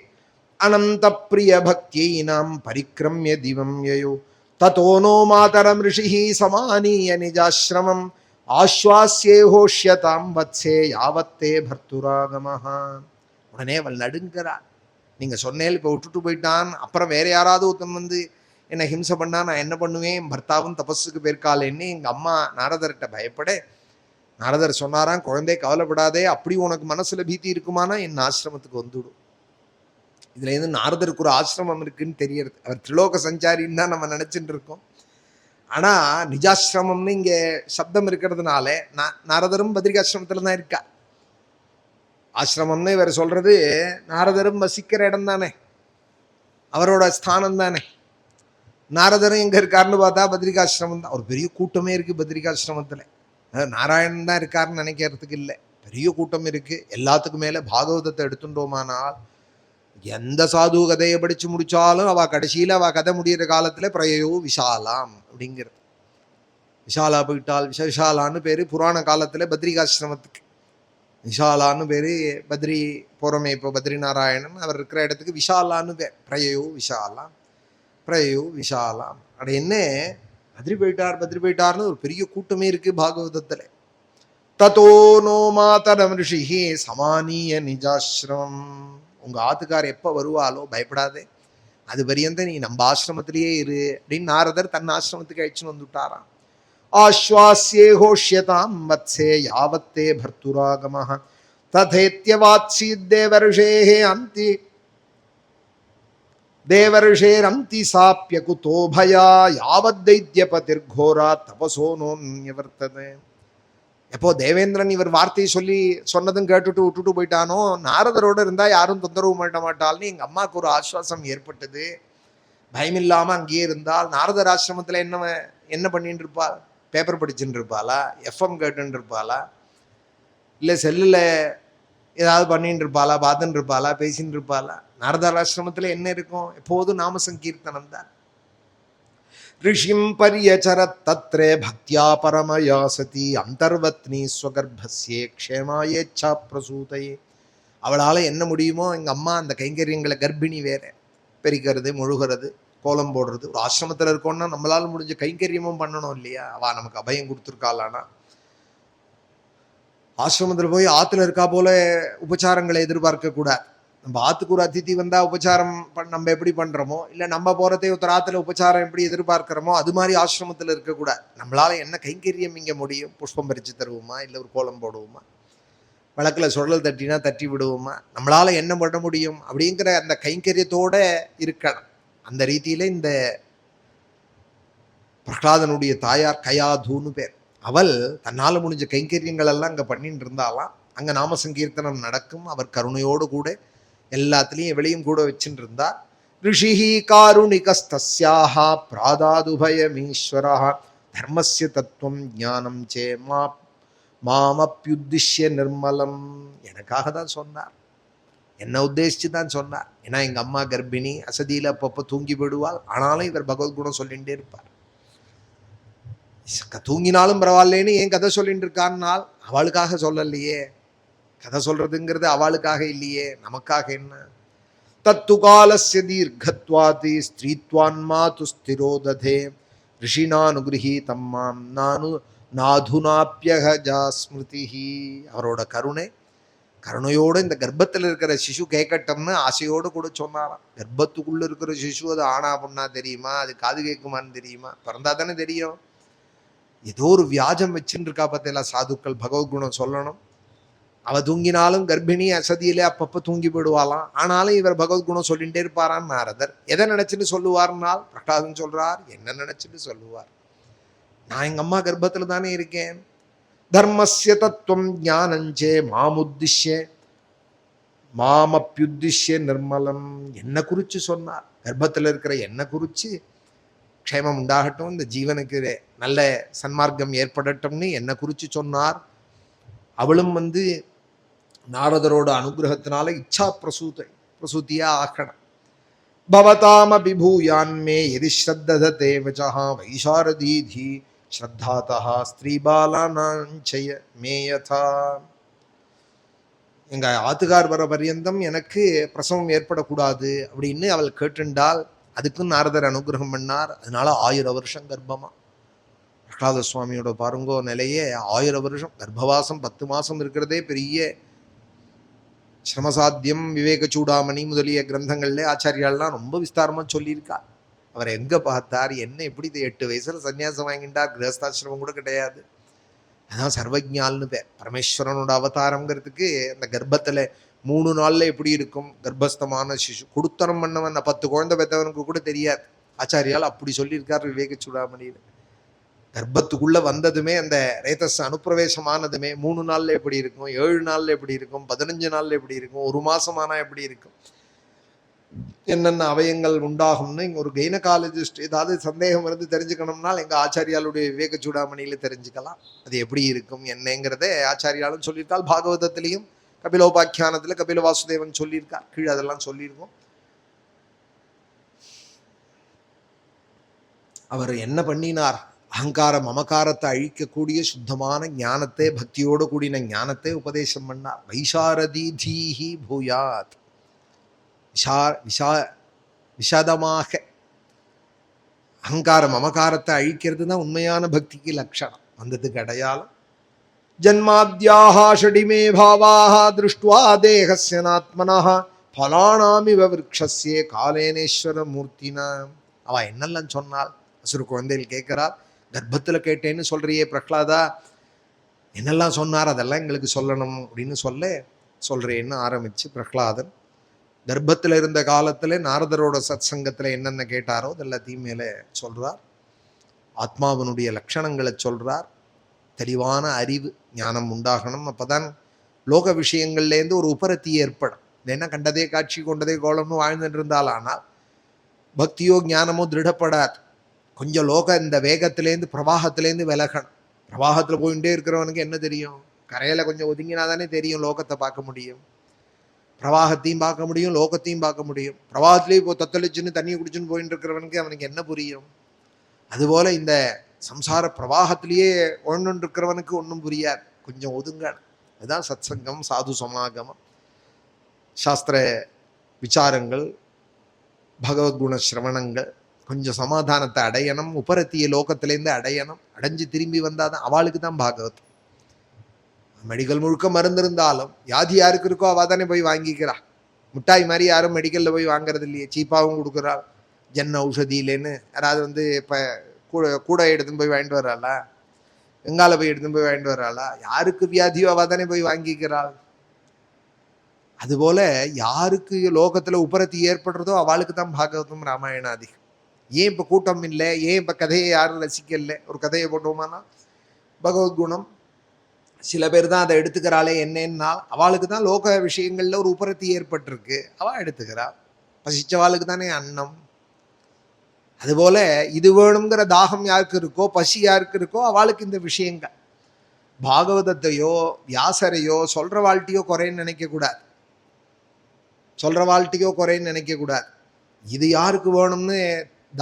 அனந்த பிரிய பக்தி நாம் பரிக்கிரமிய திவம் யயோ ததோனோ மாதரம் ரிஷி சமானீய நிஜாசிரமம் ஆஸ்வாஸ்யேஹோஷ்யதாம் வத்சே யாவத்தே பர்த்துராகமஹா. உடனே அவள் நடுங்கிறாள். நீங்க சொன்னேன் இப்போ விட்டுட்டு போயிட்டான், அப்புறம் வேற யாராவது ஒருத்தன் என்னை ஹிம்சை பண்ணா நான் என்ன பண்ணுவேன், என் பர்த்தாவும் தபஸுக்கு போயிருக்காளேன்னு எங்க அம்மா நாரதர்கிட்ட பயப்பட, நாரதர் சொன்னாராம், குழந்தை கவலைப்படாதே, அப்படி உனக்கு மனசுல பீதி இருக்குமானா என் ஆசிரமத்துக்கு வந்துடும். இதுல இருந்து நாரதருக்கு ஒரு ஆசிரமம் இருக்குன்னு தெரியறது. அவர் திரிலோக சஞ்சாரின்னு தான் நம்ம நினைச்சுட்டு இருக்கோம். ஆனா நிஜாசிரமம்னு இங்க சப்தம் இருக்கிறதுனால நாரதரும் பத்ரிகாசிரமத்துல தான் இருக்கா. ஆசிரமம்னு இவர் சொல்றது நாரதரும் வசிக்கிற இடம் தானே, அவரோட ஸ்தானம் தானே. நாரதரும் எங்க இருக்காருன்னு பார்த்தா பத்ரிகாசிரமம் தான். ஒரு பெரிய கூட்டமே இருக்கு பத்ரிகாசிரமத்துல. நாராயணன் தான் இருக்காருன்னு நினைக்கிறதுக்கு இல்லை, பெரிய கூட்டம் இருக்கு. எல்லாத்துக்கும் மேல பாகவதத்தை எடுத்துட்டோமானால் எந்த சாது கதையை படிச்சு முடிச்சாலும் அவ கடைசியில அவ கதை முடிகிற காலத்துல பிரயோ விஷாலாம் அப்படிங்கிறது. விஷாலா போயிட்டால், விஷாலான்னு பேரு புராண காலத்துல பத்ரிகாசிரமத்துக்கு. விஷாலான்னு பேரு பத்ரி போறமே, இப்போ பத்ரி நாராயணன் அவர் இருக்கிற இடத்துக்கு விஷாலான்னு பேர். பிரயோ விஷாலாம், பிரயோ விஷாலாம். அது என்ன, பத்ரி போயிட்டார்னு ஒரு பெரிய கூட்டமே இருக்கு பாகவதத்துல. ததோ நோ மாதரம் ரிஷி சமானிய நிஜாசிரமம். உங்க ஆத்துக்கார் எப்ப வருவாளோ பயப்படாதே, அது பரியந்த நீ நம்ம ஆசிரமத்திலேயே இரு அப்படின்னு நாரதர் தன் ஆசிரமத்துக்கு அழைச்சுன்னு வந்துட்டாராம். ஆஸ்வாஸ்யேஹோஷ்யதாம் வத்சே யாவத்தே பர்த்துராகமஹ ததேத்யவாத்சீத்தேவர்ஷேஹ அந்தி தேவர்ஷேரந்தி சாப்பிய குதோபயா யாவத்தைத்யபதிர்கோரா தபசோனோன்யவர்த்ததே. எப்போ தேவேந்திரன் இவர் வார்த்தையை சொல்லி சொன்னதும் கேட்டுட்டு விட்டுட்டு போயிட்டானோ, நாரதரோட இருந்தா யாரும் தொந்தரவு பண்ண மாட்டாள்னு எங்க அம்மாவுக்கு ஒரு ஆஸ்வாசம் ஏற்பட்டது. பயமில்லாம அங்கேயே இருந்தால் நாரதர் ஆசிரமத்துல என்ன பண்ணிட்டு இருப்பாள்? பேப்பர் படிச்சுட்டு இருப்பாளா? எஃப்எம் கேட்டுன்னு இருப்பாளா? இல்லை செல்லில் ஏதாவது பண்ணிட்டு இருப்பாளா? பார்த்துட்டு இருப்பாளா? பேசிட்டு இருப்பாளா? நாரதர் ஆசிரமத்தில் என்ன இருக்கும்? எப்போதும் நாம சங்கீர்த்தனம் தான். ரிஷிம் பரியச்சரத் தத்ரே பக்தியா பரமயா சதி அந்தர்வத்னி ஸ்வகர்ப்பஸ்யே க்ஷேமாயேச்சா பிரசூதையே. அவளால் என்ன முடியுமோ எங்கள் அம்மா அந்த கைங்கரியங்களை, கர்ப்பிணி வேற, பெருக்கிறது, முழுகிறது, கோலம் போடுறது. ஒரு ஆசிரமத்தில் இருக்கோம்னா நம்மளால் முடிஞ்ச கைங்கரியமும் பண்ணணும் இல்லையா? அவள் நமக்கு அபயம் கொடுத்துருக்காளானா. ஆசிரமத்தில் போய் ஆற்றுல இருக்கா போல உபச்சாரங்களை எதிர்பார்க்கக்கூடாது. நம்ம ஆற்றுக்கு ஒரு அதிதி வந்தால் உபச்சாரம் நம்ம எப்படி பண்ணுறோமோ, இல்லை நம்ம போகிறதே ஒருத்தர் ஆற்றுல உபச்சாரம் எப்படி எதிர்பார்க்குறோமோ, அது மாதிரி ஆசிரமத்தில் இருக்கக்கூடாது. நம்மளால் என்ன கைங்கரியம் இங்கே முடியும்? புஷ்பம் பறித்து தருவோமா? இல்லை ஒரு கோலம் போடுவோமா? வழக்கில் சுழல் தட்டினா தட்டி விடுவோமா? நம்மளால் என்ன பண்ண முடியும் அப்படிங்கிற அந்த கைங்கரியத்தோடு இருக்கணும். அந்த ரீதியில் இந்த பிரகலாதனுடைய தாயார் கயாதூன்னு பேர். அவள் தன்னால் முடிஞ்ச கைங்கரியங்கள் எல்லாம் அங்கே பண்ணிட்டு இருந்தாலாம். அங்கே நாம சங்கீர்த்தனம் நடக்கும். அவர் கருணையோடு கூட எல்லாத்துலேயும் எவளையும் கூட வச்சுட்டு இருந்தா. ரிஷிஹி காருணிகஸ்தஸ்யாஹ பிராதாதுபயமீஸ்வரா தர்மஸ்ய தத்துவம் ஞானம் சே மாமப்யுத்திஷ்ய நிர்மலம். எனக்காக தான் சொன்னார், என்னை உத்தேசித்து தான் சொன்னார். ஏன்னா எங்கள் அம்மா கர்ப்பிணி, அசதியில் அப்பப்போ தூங்கி விடுவாள். ஆனாலும் இவர் பகவத்குணம் சொல்லிகிட்டே இருப்பார். தூங்கினாலும் பரவாயில்லேன்னு ஏன் கதை சொல்லிட்டு இருக்கான்னால், அவளுக்காக சொல்லலையே. கதை சொல்றதுங்கிறது அவளுக்காக இல்லையே, நமக்காக என்ன. தத்து காலஸ்ய தீர்க்கத்வாதி ஸ்திரீத்வான்மா து ஸ்திரோததே ரிஷினானுகிரஹீதம் மாம் நாதுனாப்யகஜா ஸ்மிருதிஹி. அவரோட கருணையோடு இந்த கர்ப்பத்தில் இருக்கிற சிசு கேட்கட்டம்னு ஆசையோடு கூட சொன்னாராம். கர்ப்பத்துக்குள்ள இருக்கிற சிசு அது ஆனா பொண்ணா தெரியுமா? அது காது கேட்குமான்னு தெரியுமா? பிறந்தா தானே தெரியும். ஏதோ ஒரு வியாஜம் வச்சுட்டு இருக்கா பார்த்தீங்களா சாதுக்கள். பகவத்குணம் சொல்லணும். அவ தூங்கினாலும் கர்ப்பிணி, அசதியிலே அப்பப்போ தூங்கி போயிடுவாளாம். ஆனாலும் இவர் பகவத்குணம் சொல்லிகிட்டே இருப்பாரான் நாரதர். எதை நினைச்சுன்னு சொல்லுவார்னால், பிரகலாதன் சொல்றார், என்ன நினைச்சுன்னு சொல்லுவார்? நான் எங்க அம்மா கர்ப்பத்துல தானே இருக்கேன். தர்மஸ்ய தத்துவம் ஞானஞ்சே மாமுத்திஷ்ய மாமப்யுத்திஷ்ய நிர்மலம். என்ன குறிச்சு சொன்னார்? கர்ப்பத்தில் இருக்கிற என்ன குறிச்சு க்ஷேமம் உண்டாகட்டும், இந்த ஜீவனுக்கு நல்ல சன்மார்க்கம் ஏற்படட்டும்னு என்ன குறிச்சு சொன்னார். அவளும் நாரதரோட அனுகிரகத்தினால இச்சா பிரசூதியா ஆகணும். பவதாம விபூயான்மே எதி ஸ்ரத்தததே வசஹா வைசாரதீதி ஸ்ரத்தாதஹா ஸ்திரீபாலானாஞ்சய மேயதா. எங்க ஆத்துக்கார் வர பரியந்தம் எனக்கு பிரசவம் ஏற்படக்கூடாது அப்படின்னு அவள் கேட்டுண்டால் அதுக்கும் நாரதர் அனுகிரகம் பண்ணார். அதனால 1000 வருஷம் கர்ப்பமா. பிரகலாத சுவாமியோட பாருங்கோ நிலையே 1000 வருஷம் கர்ப்பவாசம். 10 மாசம் இருக்கிறதே பெரிய சிரமசாத்தியம். விவேக சூடாமணி முதலிய கிரந்தங்கள்ல ஆச்சாரியாலாம் ரொம்ப விஸ்தாரமா சொல்லியிருக்கார். அவர் எங்க பார்த்தார், என்ன எப்படி 8 வயசுல சன்னியாசம் வாங்கிட்டார், கிரகஸ்தாசிரமம் கூட கிடையாது. அதான் சர்வஜால்னு பேர். பரமேஸ்வரனோட அவதாரங்கிறதுக்கு அந்த கர்ப்பத்துல 3 நாள்ல எப்படி இருக்கும் கர்ப்பஸ்தமான சிசு. கொடுத்தனம் பண்ணவன் 10 குழந்தை பெற்றவனுக்கு கூட தெரியாது. ஆச்சாரியால் அப்படி சொல்லியிருக்கார் விவேக சூடாமணியில். கர்ப்பத்துக்குள்ள வந்ததுமே அந்த ரேதஸ் அனுப்பிரவேசமானதுமே 3 நாள்ல எப்படி இருக்கும், 7 நாள்ல எப்படி இருக்கும், 15 நாள்ல எப்படி இருக்கும், 1 மாசமானா எப்படி இருக்கும், என்னென்ன அவயங்கள் உண்டாகும்னு இங்க ஒரு கைனகாலஜிஸ்ட் ஏதாவது சந்தேகம் தெரிஞ்சுக்கணும்னால் எங்க ஆச்சாரியாளுடைய விவேக சூடாமணியில தெரிஞ்சுக்கலாம். அது எப்படி இருக்கும் என்னங்கிறத ஆச்சாரியாலும் சொல்லியிருக்காள். பாகவதத்திலையும் கபிலோபாக்கியானத்துல கபில வாசுதேவன் சொல்லியிருக்கார். கீழே அதெல்லாம் சொல்லியிருக்கோம். அவர் என்ன பண்ணினார்? அகங்கார மமகாரத்தை அழிக்கக்கூடிய சுத்தமான ஞானத்தை, பக்தியோடு கூடின ஞானத்தை உபதேசம் பண்ணார். வைசாரதி தீஹி பூயாத். விஷாதமாக அகங்கார மமகாரத்தை அழிக்கிறது தான் உண்மையான பக்திக்கு லட்சணம். வந்ததுக்கு அடையாளம். ஜன்மாத்யாஹ ஷடிமே பாவாஹ திருஷ்டுவா தேகஸ்ய நாத்மனஹ பலானாமிவ விருக்ஷஸ்ய காலேனேஸ்வர மூர்த்தினா. அவ என்னெல்லாம் சொன்னால்? அசுர குழந்தைகள் கேட்கிறார், கர்ப்பத்தில் கேட்டேன்னு சொல்றியே பிரகலாதா, என்னெல்லாம் சொன்னார் அதெல்லாம் எங்களுக்கு சொல்லணும் அப்படின்னு சொல்ல சொல்றேன்னு ஆரம்பிச்சு பிரகலாதன் கர்ப்பத்தில் இருந்த காலத்துல நாரதரோட சத் சங்கத்துல என்னென்ன கேட்டாரோ அதெல்லாத்தையும் மேலே சொல்றார். ஆத்மாவனுடைய லட்சணங்களை சொல்றார். தெளிவான அறிவு ஞானம் உண்டாகணும். அப்பதான் லோக விஷயங்கள்லேருந்து ஒரு உபரத்தி ஏற்படும். என்ன கண்டதே காட்சி கொண்டதே கோலம்னு வாழ்ந்துட்டு இருந்தால் ஆனால் பக்தியோ ஞானமோ திருடப்படாது. கொஞ்சம் லோக இந்த வேகத்திலேருந்து பிரவாகத்திலேருந்து விலகணும். பிரவாகத்தில் போயிட்டே இருக்கிறவனுக்கு என்ன தெரியும்? கரையில் கொஞ்சம் ஒதுங்கினா தானே தெரியும், லோகத்தை பார்க்க முடியும். பிரவாகத்தையும் பார்க்க முடியும், லோகத்தையும் பார்க்க முடியும். பிரவாகத்திலேயே இப்போ தத்தளிச்சுன்னு தண்ணியை குடிச்சுன்னு போயிட்டு இருக்கிறவனுக்கு அவனுக்கு என்ன புரியும்? அதுபோல் இந்த சம்சார பிரவாகத்திலேயே ஒன்று இருக்கிறவனுக்கு ஒன்றும் புரியாது. கொஞ்சம் ஒதுங்க. அதுதான் சத் சங்கம், சாது சமாகமம், சாஸ்திர விசாரங்கள், பகவத்குண சிரவணங்கள். கொஞ்சம் சமாதானத்தை அடையணும், உபரத்திய லோகத்திலேருந்து அடையணும். அடைஞ்சு திரும்பி வந்தாதான் அவளுக்கு தான் பாகவத். மெடிக்கல் முழுக்க மருந்து இருந்தாலும் வியாதி யாருக்கு இருக்கோ அவள் தானே போய் வாங்கிக்கிறா. மிட்டாய் மாதிரி யாரும் மெடிக்கலில் போய் வாங்குறது இல்லையே, சீப்பாகவும் கொடுக்குறாள். ஜன் ஔஷதியிலேன்னு யாராவது இப்போ கூட எடுத்துன்னு போய் வாங்கிட்டு வர்றாளா? வெங்கால போய் எடுத்துன்னு போய் வாங்கிட்டு வர்றாளா? யாருக்கு வியாதியோ அவள் தானே போய் வாங்கிக்கிறாள். அதுபோல யாருக்கு லோகத்தில் உபரத்தி ஏற்படுறதோ அவளுக்கு தான் பாகவதம் ராமாயணாதி. ஏன் இப்போ கூட்டம் இல்லை? ஏன் இப்போ கதையை யாரும் ரசிக்கல? ஒரு கதையை போட்டோமானா பகவத்குணம் சில பேர் தான் அதை எடுத்துக்கிறாளே. என்னன்னா அவளுக்கு தான் லோக விஷயங்கள்ல ஒரு உபரத்தி ஏற்பட்டிருக்கு, அவள் எடுத்துக்கிறா. பசிச்சவாளுக்கு தானே அன்னம். அதுபோல இது வேணுங்கிற தாகம் யாருக்கு இருக்கோ, பசி யாருக்கு இருக்கோ அவளுக்கு இந்த விஷயங்கள். பாகவதத்தையோ வியாசரையோ சொல்ற வாழ்க்கையோ குறைன்னு நினைக்க கூடாது. சொல்ற வாழ்க்கையோ குறைன்னு நினைக்க கூடாது. இது யாருக்கு வேணும்னு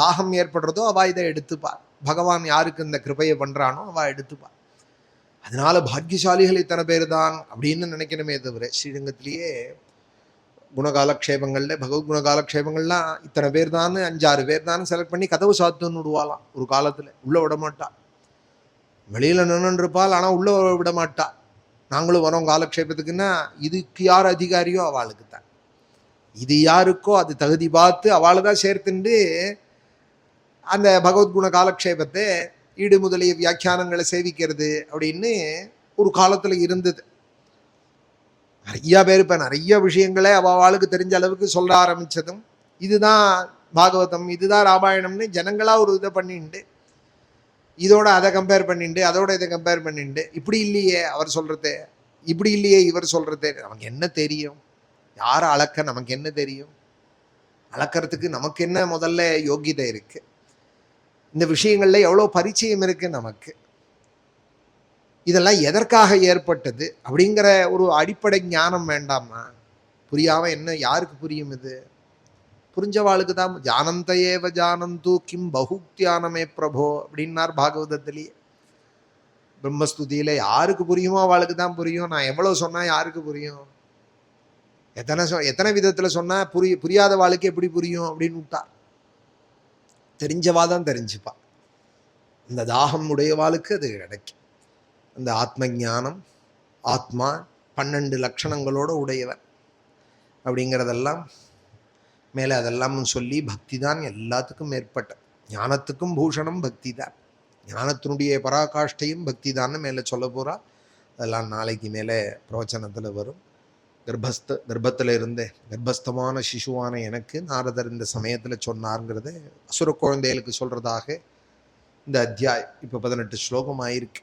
தாகம் ஏற்படுறதோ அவ இதை எடுத்துப்பார். பகவான் யாருக்கு இந்த கிருபையை பண்றானோ அவ எடுத்துப்பார். அதனால பாக்கியசாலிகள் இத்தனை பேர் தான் அப்படின்னு நினைக்கணுமே தவிர, ஸ்ரீரங்கத்திலேயே குணகாலக்ஷேபங்கள்ல பகவத் குணகாலக்ஷேபங்கள்லாம் இத்தனை பேர் தான், 5-6 பேர் தான் செலக்ட் பண்ணி கதவு சாத்துன்னு விடுவாளாம். ஒரு காலத்துல உள்ள விட மாட்டா. வெளியில நின்று இருப்பாள், ஆனா உள்ள விட மாட்டா. நாங்களும் வரோம் காலக்ஷேபத்துக்குன்னா இதுக்கு யார் அதிகாரியோ அவளுக்கு தான். இது யாருக்கோ அது தகுதி பார்த்து அவளை தான் சேர்த்துண்டு அந்த பகவத்குண காலக்ஷேபத்தை ஈடு முதலிய வியாக்கியானங்களை சேவிக்கிறது அப்படின்னு ஒரு காலத்துல இருந்தது. நிறைய பேர் இப்ப நிறைய விஷயங்களை அவளுக்கு தெரிஞ்ச அளவுக்கு சொல்ல ஆரம்பிச்சதும், இதுதான் பாகவதம், இதுதான் ராமாயணம்னு ஜனங்களா ஒரு இதை பண்ணிட்டு இதோட அதை கம்பேர் பண்ணிட்டு அதோட இதை கம்பேர் பண்ணிட்டு, இப்படி இல்லையே அவர் சொல்றது, இப்படி இல்லையே இவர் சொல்றது. நமக்கு என்ன தெரியும்? யாரை அளக்க நமக்கு என்ன தெரியும்? அளக்கிறதுக்கு நமக்கு என்ன முதல்ல யோகிதை இருக்கு? இந்த விஷயங்கள்ல எவ்வளவு பரிச்சயம் இருக்கு நமக்கு? இதெல்லாம் எதற்காக ஏற்பட்டது அப்படிங்கிற ஒரு அடிப்படை ஞானம் வேண்டாமா? புரியாம என்ன யாருக்கு புரியும்? இது புரிஞ்சவாளுக்கு தான். ஜானந்தையேவ ஜானந்து கிம் பகுக்தியானமே பிரபோ அப்படின்னார் பாகவதத்திலேயே. பிரம்மஸ்துதியில யாருக்கு புரியுமோ அவளுக்கு தான் புரியும். நான் எவ்வளவு சொன்னா யாருக்கு புரியும்? எத்தனை விதத்துல சொன்னா புரியாத வாழ்க்கை எப்படி புரியும் அப்படின்னு விட்டார். தெரிஞ்சவா தான் தெரிஞ்சுப்பா. இந்த தாகம் உடையவாளுக்கு அது கிடைக்கும். அந்த ஆத்ம ஞானம், ஆத்மா 12 லட்சணங்களோட உடையவன் அப்படிங்கிறதெல்லாம் மேலே அதெல்லாம் சொல்லி, பக்தி தான் எல்லாத்துக்கும் மேற்பட்ட, ஞானத்துக்கும் பூஷணம் பக்தி தான், ஞானத்தினுடைய பராகாஷ்டையும் பக்தி தான் மேலே சொல்ல போறா. அதெல்லாம் நாளைக்கு மேலே பிரவச்சனத்தில் வரும். கர்ப்பத்தில் இருந்தே கர்ப்பஸ்தமான சிசுவான எனக்கு நாரதர் இந்த சமயத்தில் சொன்னாருங்கிறத அசுர குழந்தைகளுக்கு சொல்றதாக இந்த அத்தியாயம் இப்போ 18 ஸ்லோகம் ஆயிருக்கு.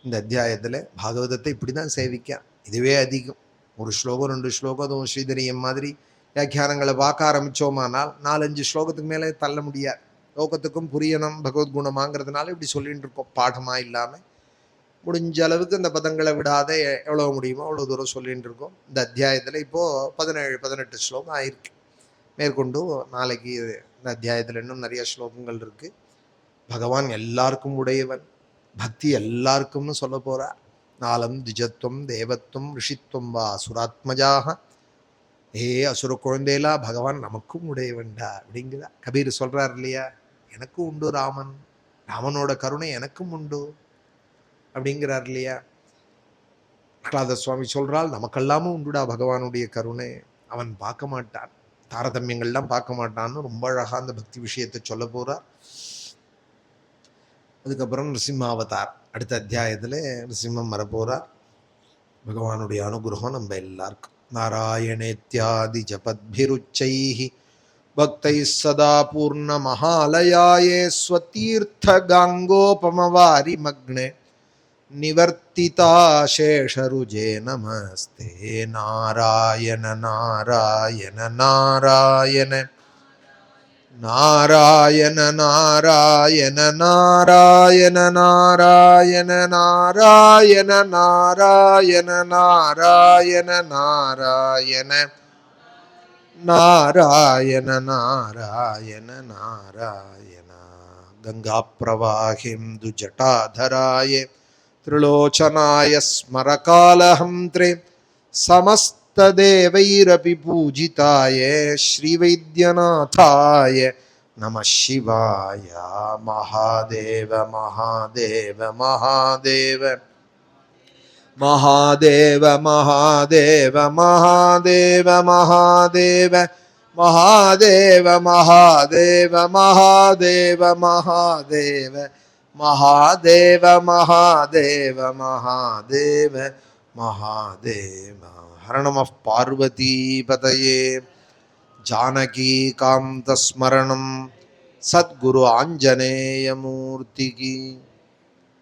இந்த அத்தியாயத்தில் பாகவதத்தை இப்படி தான் சேவிக்க. இதுவே அதிகம். ஒரு ஸ்லோகம் 2 ஸ்லோகம் அதுவும் ஸ்ரீதரியம் மாதிரி வியாக்கியானங்களை பார்க்க ஆரம்பித்தோமானால் 4-5 ஸ்லோகத்துக்கு மேலே தள்ள முடியாது. லோகத்துக்கும் புரியணும் பகவத்குணமாங்கிறதுனால இப்படி சொல்லிட்டு இருக்கோம், பாடமாக இல்லாமல். முடிஞ்ச அளவுக்கு அந்த பதங்களை விடாத எவ்வளோ முடியுமோ அவ்வளோ தூரம் சொல்லிட்டு இருக்கோம். இந்த அத்தியாயத்தில் இப்போது 17-18 ஸ்லோகம் ஆயிருக்கு. மேற்கொண்டு நாளைக்கு இந்த அத்தியாயத்தில் இன்னும் நிறைய ஸ்லோகங்கள் இருக்குது. பகவான் எல்லாருக்கும் உடையவன், பக்தி எல்லாருக்கும்னு சொல்ல போகிறார். நாலம் திஜத்துவம் தேவத்துவம் ரிஷித்துவம் வா அசுராத்மஜாக. அசுர குழந்தையிலா பகவான் நமக்கும் உடையவன்டா அப்படிங்கிறா. கபீர் சொல்கிறார் இல்லையா, எனக்கும் உண்டு ராமன், ராமனோட கருணை எனக்கும் உண்டு அப்படிங்கிறார் இல்லையா. பிரகலாத சுவாமி சொல்றால், நமக்கெல்லாமும் உண்டுடா பகவானுடைய கருணை, அவன் பார்க்க மாட்டான், தாரதமியங்கள்லாம் பார்க்க மாட்டான்னு ரொம்ப அழகா அந்த பக்தி விஷயத்தை சொல்ல போறார். அதுக்கப்புறம் நிருசிம்மாவதார் அடுத்த அத்தியாயத்தில் நிருசிம்மம் வரப்போறார். பகவானுடைய அனுகிரகம் நம்ம எல்லாருக்கும். நாராயணேத்யாதி ஜபத்பிருச்சைஹி பக்தை சதா பூர்ண மகாலயாயே ஸ்வதீர்த்த கங்கோபமவாரி மக்னே நிவர்த்திதா சேஷருஜே நமஸ்தே. நாராயண நாராயண நாராயண நாராயண நாராயண நாராயண நாராயண நாராயண நாராயண நாராயண நாராயண நாராயண நாராயண நாராயண. கங்கா பிரவாஹிந்து ஜட்டாதராய त्रिलोचनाय स्मरकालहन्त्रे समस्तदेवैरपि पूजिताय श्रीवैद्यनाथाय नमः शिवाय. महादेव महादेव महादेव महादेव महादेव महादेव महादेव महादेव महादेव महादेव महादेव महादेव महादेव महादेव महादेव. हर नमः पार्वती पतये. जानकी कांत स्मरणं सद्गुरु आंजनेय मूर्ति की.